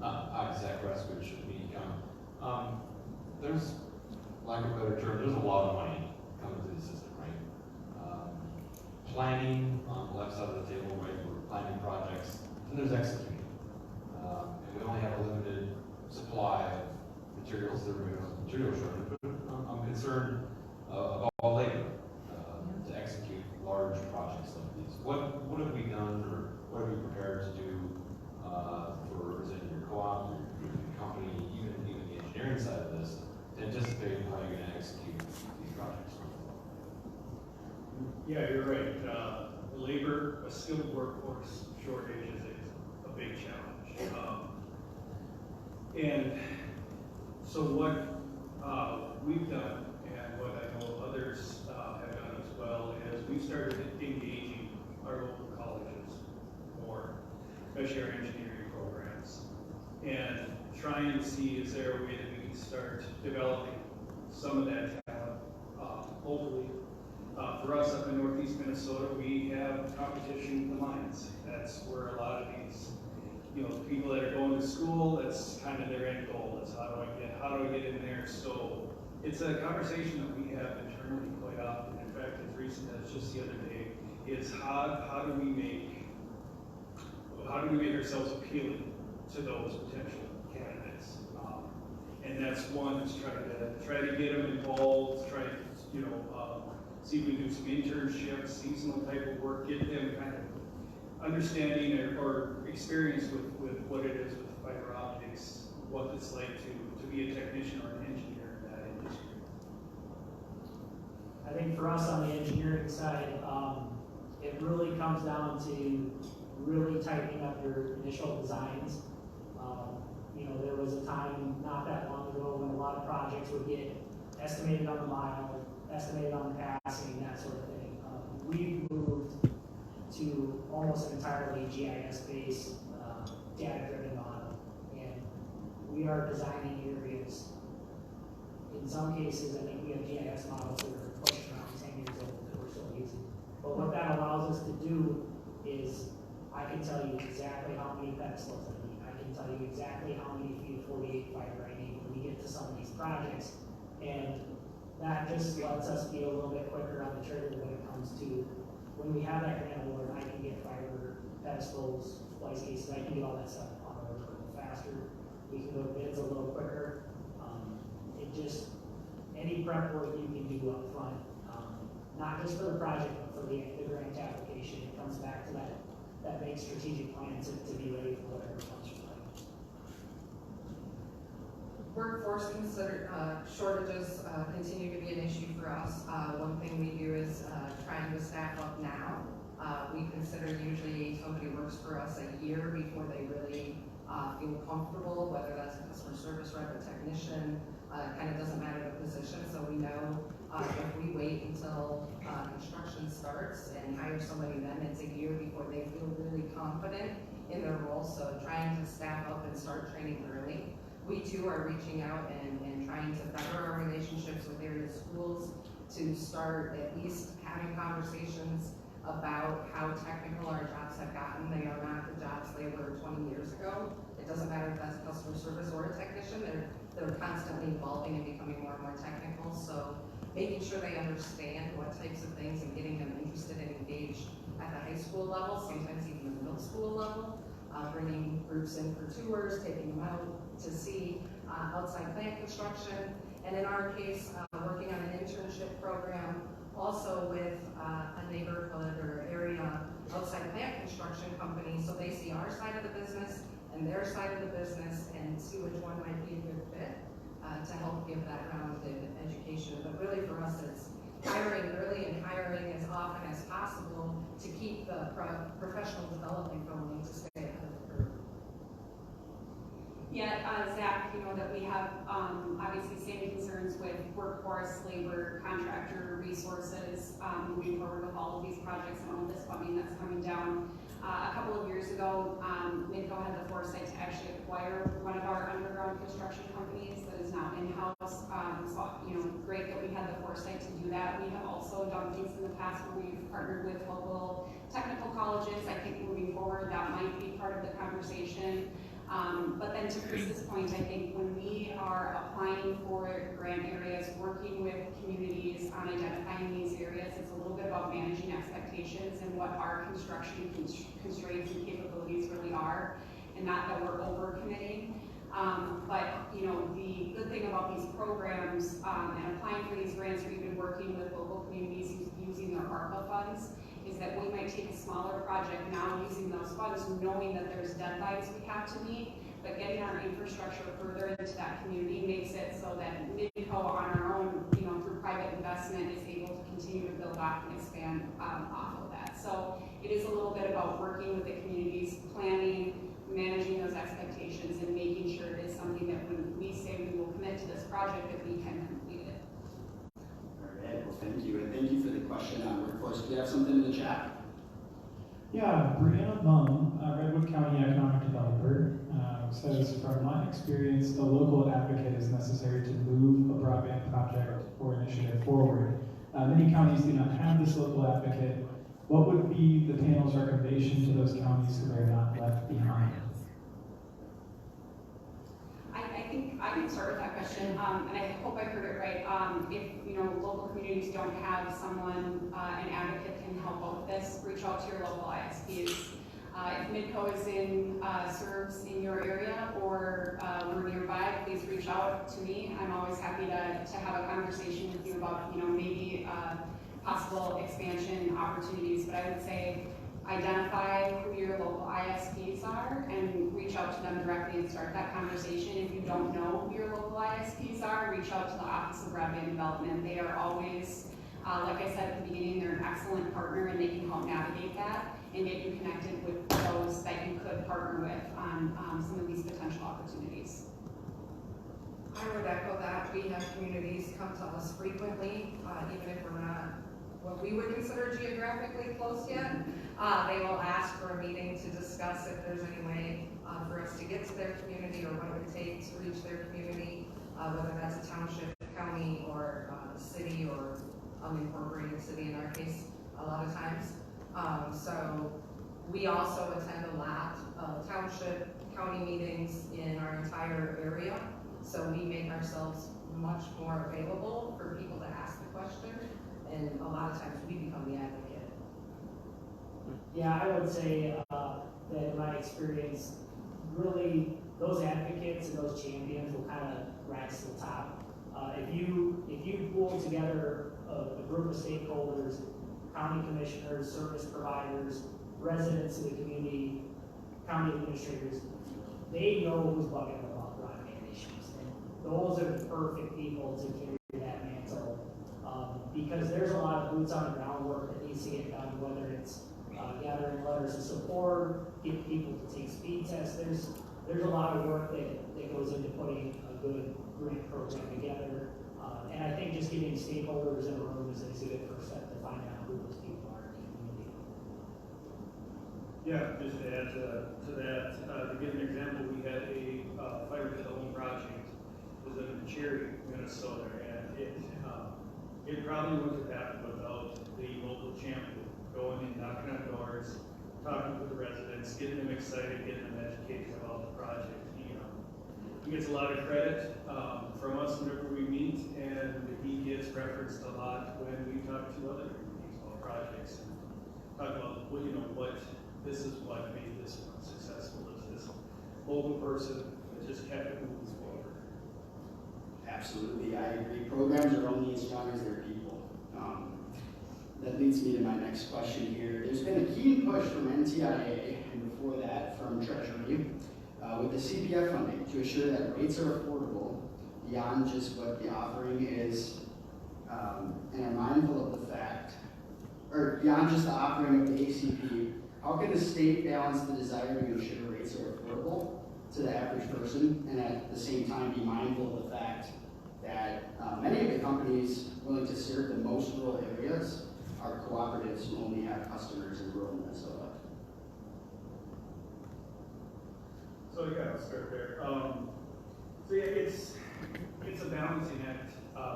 I'm Zach Raskovich of Econ. There's, lack of a better term, there's a lot of money coming to the system, right? Planning on the left side of the table, right? We're planning projects, and there's executing. And we only have a limited supply of materials. There is a material shortage, but I'm concerned about labor to execute large projects like these. What have we done, or what are we prepared to do for, is it your co-op, your company, even the engineering side of this, to anticipate how you're going to execute these projects? Yeah, you're right. Labor, a skilled workforce shortage is a big challenge. And so what we've done, and what I know others have done as well, is we've started engaging our local colleges more, especially our engineering programs, and trying to see is there a way that we can start developing some of that talent locally. For us up in Northeast Minnesota, we have competition in the mines. That's where a lot of these, people that are going to school, that's kind of their end goal. Is how do I get in there? So it's a conversation that we have internally quite often. In fact, as recent as just the other day, is how do we make ourselves appealing to those potential candidates? And that's one is try to get them involved, try to see if we do some internships, seasonal type of work, get them kind of understanding or experience with what it is with fiber optics, what it's like to be a technician or an engineer in that industry. I think for us on the engineering side, it really comes down to really tightening up your initial designs. There was a time not that long ago when a lot of projects would get estimated on the mile, estimated on the passing, that sort of thing. We've moved to almost an entirely GIS-based, data-driven model, and we are designing areas. In some cases, I think we have GIS models that are pushing around 10 years old that we're still using. But what that allows us to do is, I can tell you exactly how many pedestals I need. I can tell you exactly how many feet of 48 fiber I need when we get to some of these projects. And that just lets us be a little bit quicker on the trigger when it comes to when we have that grant award, I can get fiber pedestals, splice cases, I can get all that stuff on the road a little faster. We can go to bids a little quicker. Any prep work you can do up front, not just for the project, but for the grant application, it comes back to that big strategic plan to be ready for whatever comes your way. Workforce shortages continue to be an issue for us. One thing we do is trying to staff up now. We consider usually somebody works for us a year before they really feel comfortable, whether that's a customer service rep, a technician, kind of doesn't matter the position. So we know if we wait until construction starts and hire somebody then, it's a year before they feel really confident in their role. So trying to staff up and start training early. We too are reaching out and trying to better our relationships with area schools to start at least having conversations about how technical our jobs have gotten. They are not the jobs they were 20 years ago. It doesn't matter if that's customer service or a technician, they're constantly evolving and becoming more and more technical. So making sure they understand what types of things and getting them interested and engaged at the high school level, sometimes even the middle school level. Bringing groups in for tours, taking them out to see outside plant construction, and in our case, working on an internship program also with a neighborhood or area outside plant construction company, so they see our side of the business and their side of the business and see which one might be a good fit to help give that rounded education. But really for us, it's hiring early and hiring as often as possible to keep the professional development going to stay ahead of the curve. Yeah, Zach, that we have obviously same concerns with workforce, labor, contractor resources moving forward with all of these projects and all of this funding that's coming down. A couple of years ago, Midco had the foresight to actually acquire one of our underground construction companies that is now in-house. So, great that we had the foresight to do that. We have also done things in the past where we've partnered with local technical colleges. I think moving forward, that might be part of the conversation. But then to Chris's point, I think when we are applying for grant areas, working with communities on identifying these areas, it's a little bit about managing expectations and what our construction constraints and capabilities really are, and not that we're overcommitting. But the good thing about these programs and applying for these grants, or even working with local communities using their ARPA funds, is that we might take a smaller project now using those funds, knowing that there's deadlines we have to meet, but getting our infrastructure further into that community makes it so that Midco on our own, through private investment, is able to continue to build off and expand off of that. So it is a little bit about working with the communities, planning, managing those expectations, and making sure it is something that when we say we will commit to this project, that we can complete it. All right, well, thank you, and thank you for the question on workforce. Do you have something in the chat? Yeah, Brianna Mum, Redwood County Economic Developer, says, from my experience, a local advocate is necessary to move a broadband project or initiative forward. Many counties do not have this local advocate. What would be the panel's recommendation to those counties so they're not left behind? I think I can start with that question, and I hope I heard it right. If local communities don't have someone, an advocate can help out with this, reach out to your local ISPs. If Midco is serves in your area or we're nearby, please reach out to me. I'm always happy to have a conversation with you about, maybe possible expansion opportunities. But I would say identify who your local ISPs are and reach out to them directly and start that conversation. If you don't know who your local ISPs are, reach out to the Office of Broadband Development. They are always, like I said at the beginning, they're an excellent partner and they can help navigate that and get you connected with those that you could partner with on some of these potential opportunities. I would echo that. We have communities come to us frequently, even if we're not what we would consider geographically close yet. They will ask for a meeting to discuss if there's any way for us to get to their community or what it would take to reach their community, whether that's a township, county, or city, or unincorporated city in our case, a lot of times. So we also attend a lot of township, county meetings in our entire area. So we make ourselves much more available for people to ask the question. And a lot of times we become the advocate. Yeah, I would say that in my experience, really those advocates and those champions will kind of rise to the top. If you pull together a group of stakeholders, county commissioners, service providers, residents of the community, county administrators, they know who's bugging about broadband issues. And those are the perfect people to carry that mantle. Because there's a lot of boots on the ground work that needs to get done, whether it's gathering letters of support, getting people to take speed tests. There's a lot of work that goes into putting a good grant program together. And I think just getting stakeholders in a room is a good first step to find out who those people are in the community. Yeah, just to add to that, to give an example, we had a fiber to the home project. It was in Cherry, Minnesota, and it probably wouldn't have happened without the local champion going and knocking on doors, talking to the residents, getting them excited, getting them educated about the project. He gets a lot of credit from us whenever we meet, and he gets referenced a lot when we talk to other communities about projects and talk about what this is what made this one successful. Is this local person that just kept it moving forward. Absolutely, I agree. Programs are only as strong as their people. That leads me to my next question here. There's been a keen push from NTIA, and before that from Treasury, with the CPF funding to assure that rates are affordable beyond just what the offering is, and are mindful of the fact, or beyond just the offering of the ACP. How can the state balance the desire to ensure rates are affordable to the average person, and at the same time be mindful of the fact that many of the companies willing to serve the most rural areas are cooperatives who only have customers in rural Minnesota? So yeah, I'll start there. So yeah, it's a balancing act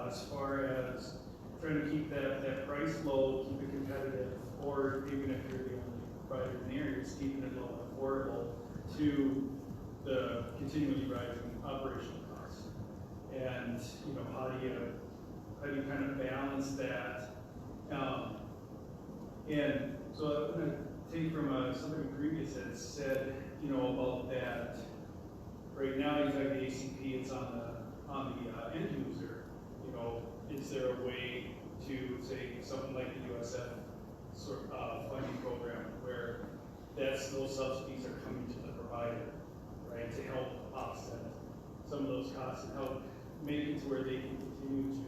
as far as trying to keep that price low, keep it competitive, or even if you're the only provider in the area, it's keeping it low and affordable to the continually rising operational costs. And how do you kind of balance that? And so I'm going to take from something previous that said, about that. Right now, you have the ACP. It's on the end user. Is there a way to say something like the USF funding program where those subsidies are coming to the provider, right, to help offset some of those costs and help make it to where they can continue to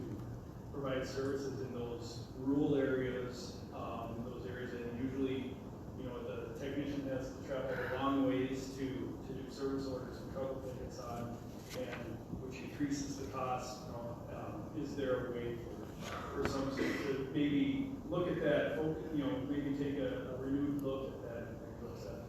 provide services in those rural areas, those areas that usually, the technician has to travel long ways to do service orders and trouble tickets on, and which increases the cost. Is there a way for some to maybe look at that, maybe take a renewed look at that and what's that?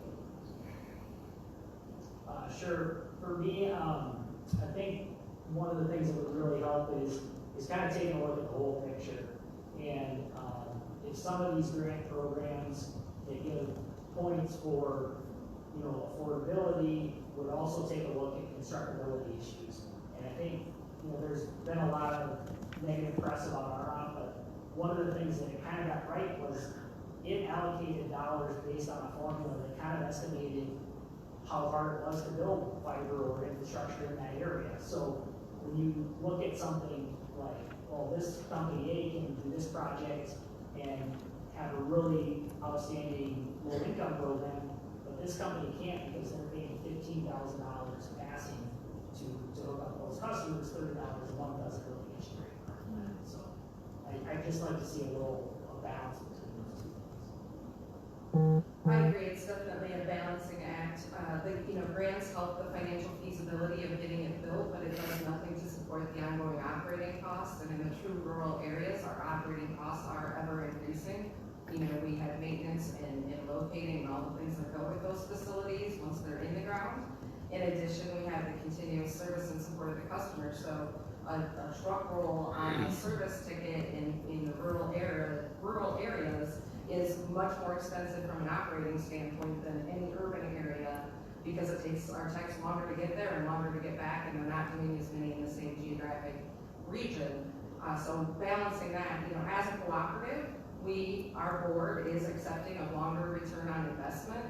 Sure. For me, I think one of the things that would really help is kind of taking a look at the whole picture. And if some of these grant programs that give points for affordability would also take a look at constructability issues. And I think there's been a lot of negative press about our but one of the things that it kind of got right was it allocated dollars based on a formula that kind of estimated how hard it was to build fiber or infrastructure in that area. So when you look at something like, well, this company A can do this project and have a really outstanding low-income program, but this company can't because they're paying $15,000 passing to hook up those customers. $30 a month doesn't really get you very far from that. So I just like to see a little balance between those two things. I agree, it's definitely a balancing act. Grants help the financial feasibility of getting it built, but it does nothing to support the ongoing operating costs. And in the true rural areas, our operating costs are ever increasing. We have maintenance and locating and all the things that go with those facilities once they're in the ground. In addition, we have the continuous service and support of the customer. So a truck roll on a service ticket in the rural areas is much more expensive from an operating standpoint than any urban area, because it takes our techs longer to get there and longer to get back, and they're not doing as many in the same geographic region. So balancing that, as a cooperative, our board is accepting a longer return on investment.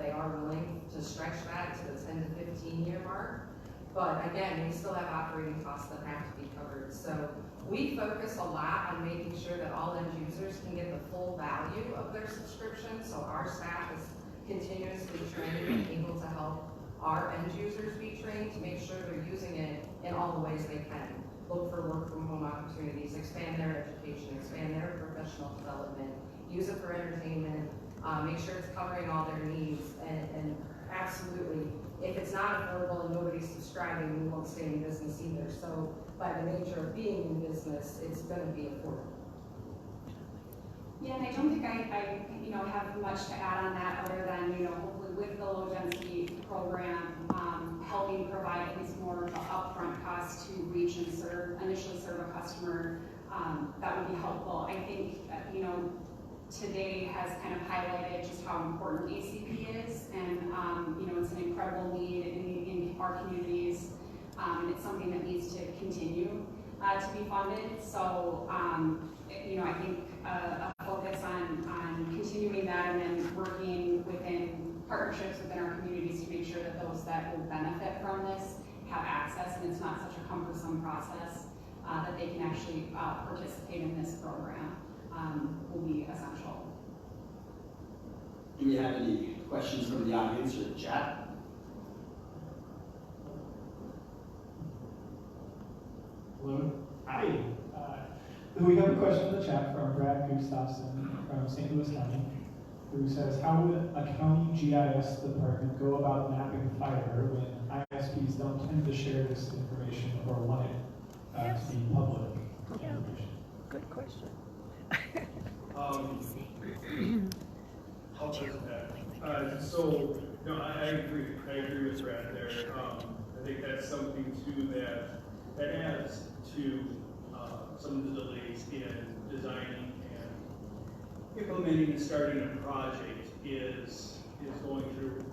They are willing to stretch that to the 10 to 15 year mark. But again, we still have operating costs that have to be covered. So we focus a lot on making sure that all end users can get the full value of their subscription. So our staff is continuously trained and able to help our end users be trained to make sure they're using it in all the ways they can. Look for work from home opportunities, expand their education, expand their professional development, use it for entertainment, make sure it's covering all their needs, and absolutely, if it's not affordable and nobody's subscribing, we won't stay in business either. So by the nature of being in business, it's going to be affordable. Yeah, and I don't think I have much to add on that other than, hopefully with the low density program, helping provide at least more of the upfront cost to reach and initially serve a customer, that would be helpful. I think, today has kind of highlighted just how important ACP is, and it's an incredible need in our communities, and it's something that needs to continue to be funded. So, I think a focus on continuing that and then working within partnerships within our communities to make sure that those that will benefit from this have access, and it's not such a cumbersome process, that they can actually participate in this program, will be essential. Do we have any questions from the audience or the chat? Hello. Hi. We have a question in the chat from Brad Gustafson from St. Louis County, who says, how would a county GIS department go about mapping fiber when ISPs don't tend to share this information or want it to be public information? Good question. How does that? So, I agree with Brad there. I think that's something too that adds to some of the delays in designing and implementing and starting a project is going through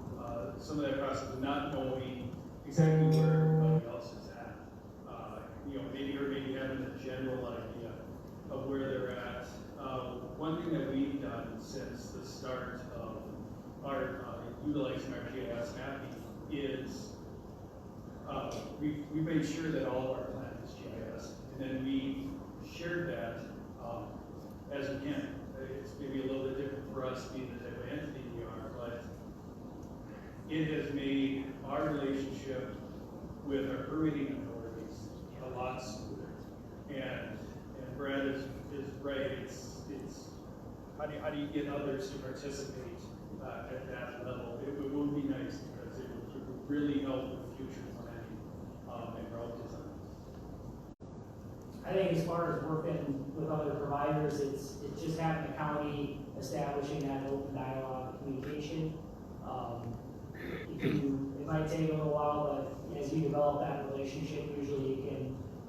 some of that process of not knowing exactly where everybody else is at. Maybe having a general idea of where they're at. One thing that we've done since the start of our utilizing our GIS mapping is we've made sure that all of our plan is GIS, and then we shared that as we can. It's maybe a little bit different for us being the type of entity we are, but it has made our relationship with our permitting authorities a lot smoother. And Brad is right. It's how do you get others to participate at that level? It would be nice because it would really help with future planning and route design. I think as far as working with other providers, it's just having the county establishing that open dialogue communication. It might take a little while, but as you develop that relationship, usually you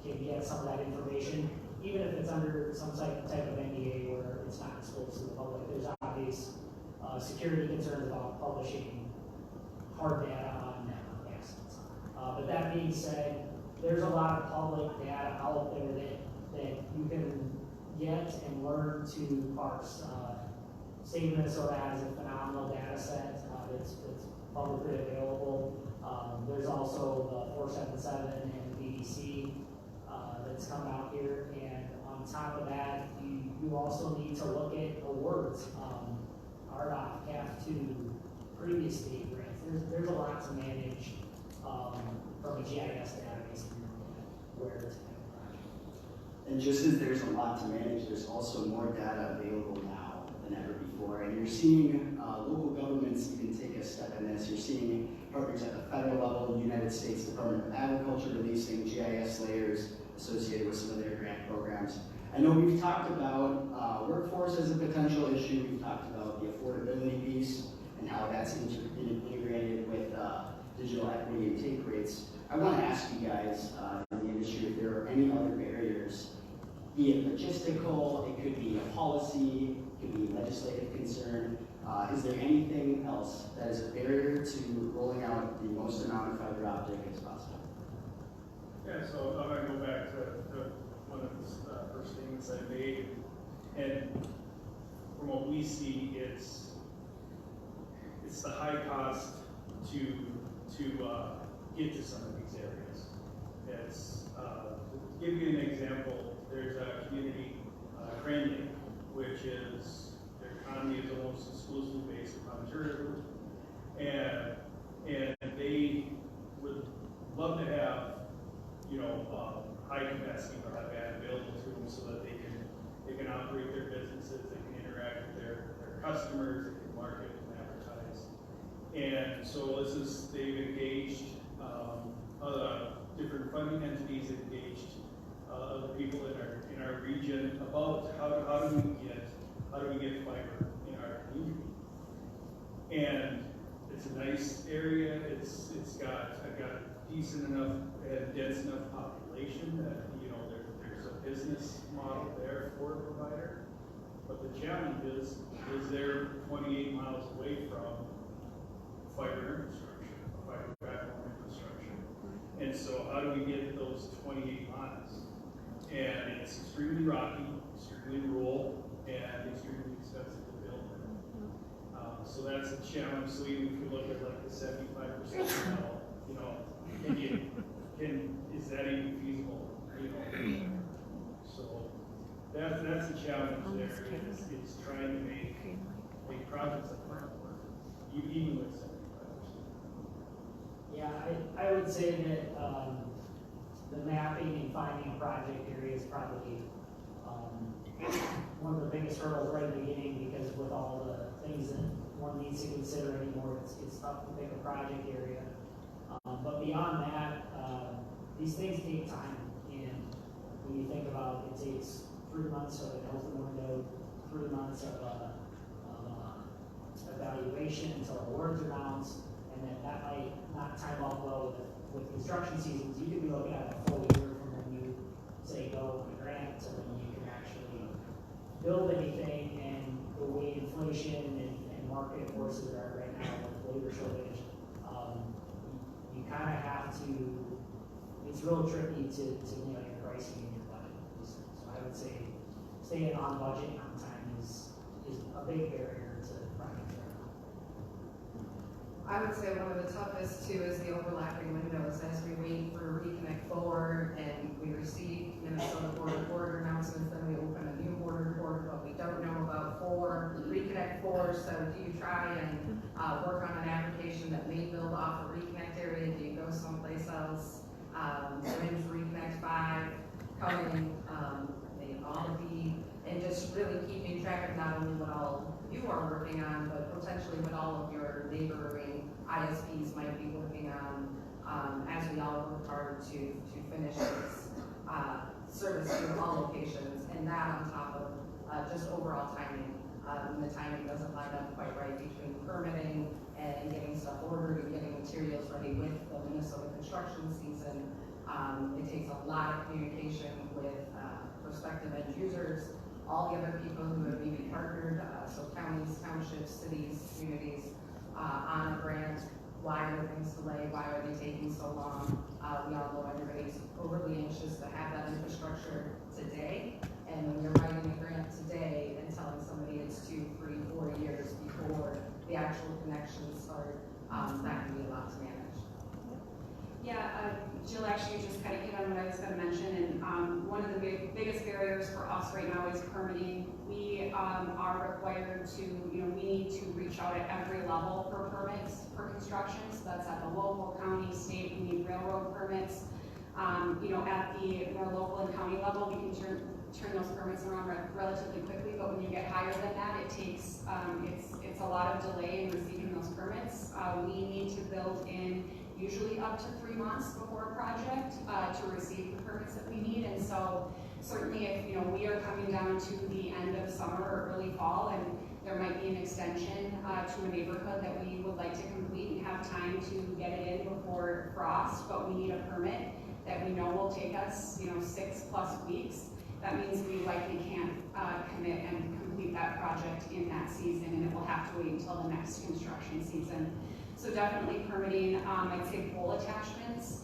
can get some of that information, even if it's under some type of NDA where it's not disclosed to the public. There's obvious security concerns about publishing hard data on network assets. But that being said, there's a lot of public data out there that you can get and learn to parse. State of Minnesota has a phenomenal data set that's publicly available. There's also the 477 and BBC that's come out here, and on top of that, you also need to look at awards. RDOT, CAF2, previous state grants. There's a lot to manage from a GIS database where it's kind of project. And just as there's a lot to manage, there's also more data available now than ever before. And you're seeing local governments even take a step in this. You're seeing partners at the federal level, the United States Department of Agriculture releasing GIS layers associated with some of their grant programs. I know we've talked about workforce as a potential issue. We've talked about the affordability piece and how that's integrated with digital equity and take rates. I want to ask you guys in the industry if there are any other barriers, be it logistical, it could be a policy, it could be legislative concern. Is there anything else that is a barrier to rolling out the most amount of fiber optic as possible? Yeah, so I'm going to go back to one of the first statements I made. And from what we see, it's the high cost to get to some of these areas. It's, to give you an example, there's a community, Crane Lake, which is, their economy is almost exclusively based upon tourism. And they would love to have, high capacity broadband available to them so that they can operate their businesses, they can interact with their customers, they can market and advertise. And so they've engaged different funding entities, engaged other people in our region about how do we get fiber in our community. And it's a nice area. It's got a decent enough and dense enough population that there's a business model there for a provider. But the challenge is they're 28 miles away from fiber infrastructure, fiber backbone infrastructure. And so how do we get those 28 miles? And it's extremely rocky, extremely rural, and extremely expensive to build. So that's a challenge. So even if you look at like the 75% model, is that even feasible? So that's the challenge there. It's trying to make projects that work, even with 75%. Yeah, I would say that the mapping and finding a project area is probably one of the biggest hurdles right at the beginning, because with all the things that one needs to consider anymore, it's tough to pick a project area. But beyond that, these things take time, and when you think about it, takes 3 months of an open window, 3 months of evaluation until awards are announced, and then that might not time off well with construction seasons. You could be looking at a full year from when you say go with a grant to when you can actually build anything. And the way inflation and market forces are right now with labor shortage, you kind of have to. It's real tricky to nail your pricing in your budget. So I would say staying on budget and on time is a big barrier to project. I would say one of the toughest too is the overlapping windows as we wait for Reconnect Forward and we receive Minnesota border announcements, then we open a new border, but we don't know about Reconnect 4. So do you try and work on an application that may build off a Reconnect area? Do you go someplace else? When is Reconnect 5 coming? All of and just really keeping track of not only what all you are working on, but potentially what all of your neighboring ISPs might be working on as we all work hard to finish this service to all locations, and that on top of just overall timing. The timing doesn't line up quite right between permitting and getting stuff ordered and getting materials ready with the Minnesota construction season. It takes a lot of communication with prospective end users, all the other people who have maybe partnered, so counties, townships, cities, communities, on a grant. Why are things delayed? Why are they taking so long? We all know everybody's overly anxious to have that infrastructure today. And when you're writing a grant today and telling somebody it's 2, 3, 4 barriers for us right now is permitting. We are required to, we need to reach out at every level for permits for construction. So that's at the local, county, state. We need railroad permits. At the more local and county level, we can turn those permits around relatively quickly. But when you get higher than that, it takes it's a lot of delay in receiving those permits. We need to build in usually up to 3 months before a project to receive the permits that we need. And so certainly if we are coming down to the end of summer or early fall and there might be an extension to a neighborhood that we would like to complete and have time to get it in before frost, but we need a permit that we know will take us 6+ weeks, that means we likely can't commit and complete that project in that season, and it will have to wait until the next construction season. So definitely permitting, I'd say pole attachments.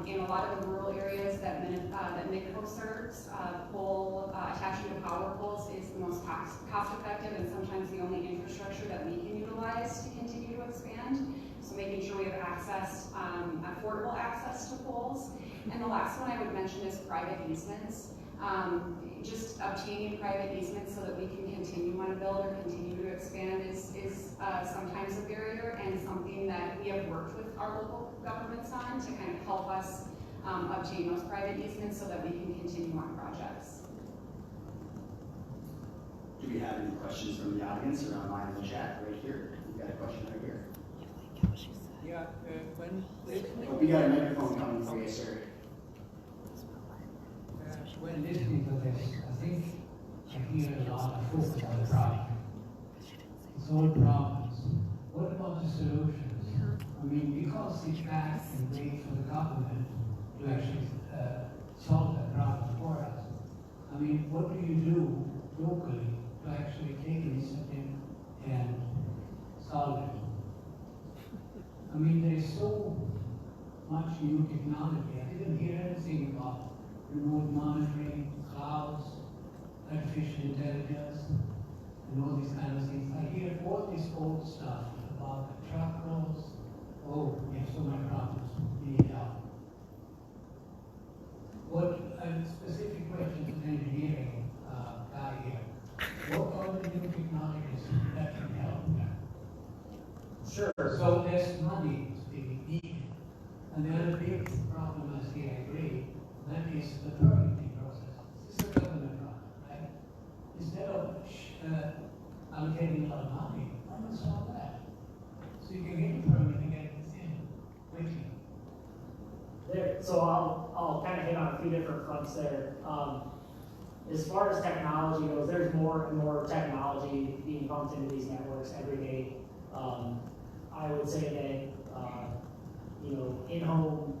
In a lot of the rural areas that Midco serves, pole attaching to power poles is the most cost effective and sometimes the only infrastructure that we can utilize to continue to expand. So making sure we have access, affordable access to poles. And the last one I would mention is private easements. Just obtaining private easements so that we can continue on a build or continue to expand is sometimes a barrier, and something that we have worked with our local governments on to kind of help us obtain those private easements so that we can continue on projects. Do we have any questions from the audience or online in the chat right here? We've got a question right here. Yeah, We got a microphone coming for you, sir. when listening to this, I think I hear a lot of focus on the problem. It's all problems. What about the solutions? I mean, we can't sit back and wait for the government to actually solve that problem for us. I mean, what do you do locally to actually take initiative and solve it? I mean, there's so much new technology. I didn't hear anything about remote monitoring, clouds, artificial intelligence, and all these kind of things. I hear all this old stuff about the truck rolls. Oh, we have so many problems. We need help. What a specific question to the engineering guy here. What are the new technologies that can help? Sure. So there's money being needed. And the other big problem I see, I agree, that is the permitting process. This is a government problem, right? Instead of allocating a lot of money, why not solve that? So you can get the permit and get it in quickly. So I'll kind of hit on a few different fronts there. As far as technology goes, there's more and more technology being pumped into these networks every day. I would say that in-home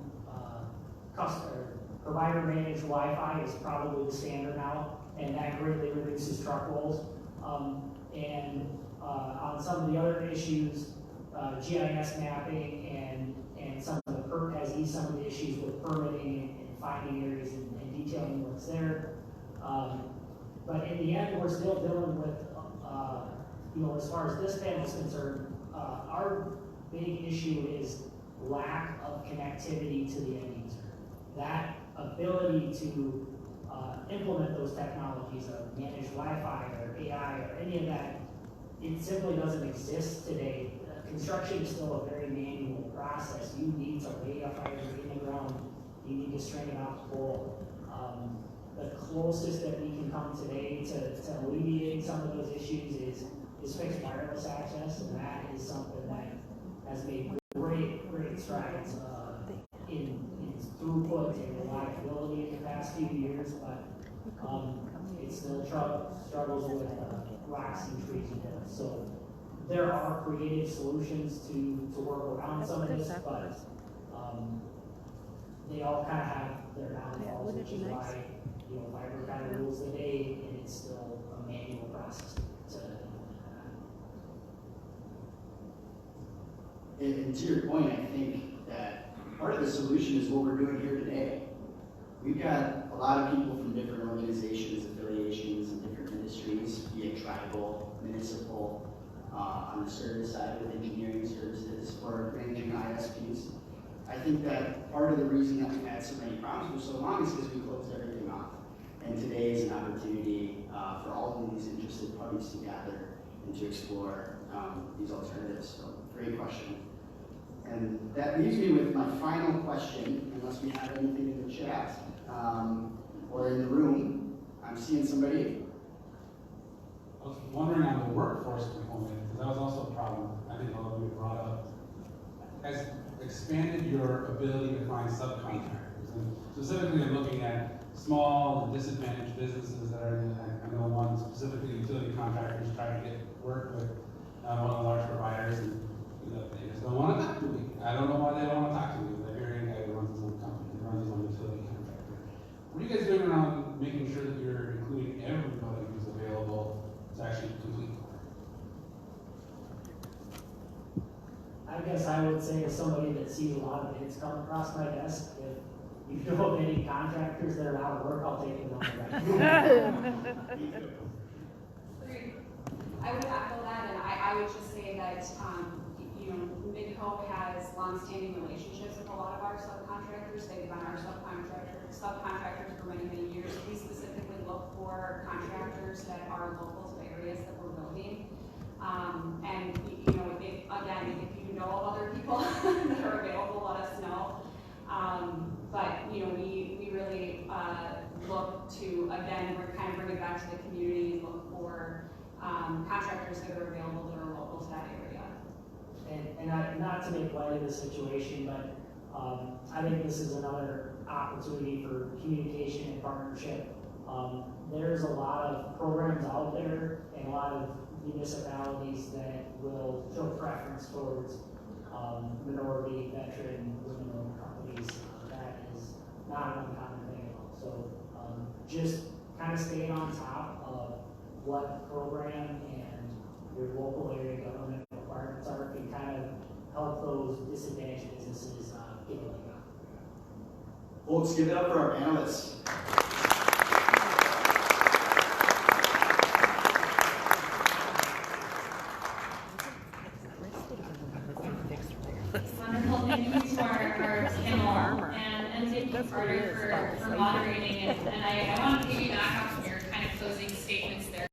provider-managed Wi-Fi is probably the standard now, and that greatly reduces truck rolls. On some of the other issues, GIS mapping and some of the has eased some of the issues with permitting and finding areas and detailing what's there. But in the end, we're still dealing with, as far as this panel is concerned, our big issue is lack of connectivity to the end user. That ability to implement those technologies of managed Wi-Fi or AI or any of that, it simply doesn't exist today. Construction is still a very manual process. You need to lay a fiber in the ground. You need to string it off the pole. The closest that we can come today to alleviating some of those issues is fixed wireless access, and that is something that has made great strides in throughput and reliability in the past few years, but it still struggles with rocks and trees and hills. So there are creative solutions to work around some of this, but they all kind of have their downfalls, which is why fiber kind of rules the day, and it's still a manual process to And to your point, I think that part of the solution is what we're doing here today. We've got a lot of people from different organizations, affiliations, and different industries, be it tribal, municipal, on the service side with engineering services, or managing ISPs. I think that part of the reason that we've had so many problems for so long is because we closed everything off. And today is an opportunity for all of these interested parties to gather and to explore these alternatives. So, great question. And that leaves me with my final question, unless we have anything in the chat or in the room. I'm seeing somebody. I was wondering on the workforce component, because that was also a problem I think all of you brought up. Has expanded your ability to find subcontractors, and specifically I'm looking at small and disadvantaged businesses that are in, I know one specifically utility contractors try to get work with one of the large providers, and they just don't want to talk to me. I don't know why they don't want to talk to me. They're hearing a guy who runs his own company, runs his own utility contractor. What are you guys doing around making sure that you're including everybody who's available to actually complete the work? I guess I would say, as somebody that sees a lot of bids come across my desk, if you know of any contractors that are out of work, I'll take them on the Agreed. I would echo that, and I would just say that, Midco has longstanding relationships with a lot of our subcontractors. They've been our subcontractors for many, many years. We specifically look for contractors that are local to the areas that we're building. And, if you know of other people that are available, let us know. But, we really look to, again, we're kind of bring it back to the community, look for contractors that are available that are local to that area. And not to make light of the situation, but I think this is another opportunity for communication and partnership. There's a lot of programs out there and a lot of municipalities that will show preference towards minority, veteran, women-owned companies. That is not an uncommon thing at all. So just kind of staying on top of what program and your local area government requirements are can kind of help those disadvantaged businesses get a leg up. Folks, give it up for our panelists. Wonderful, thank you to our panel, and thank you, Carter, for moderating, and I want to piggyback off your kind of closing statements there.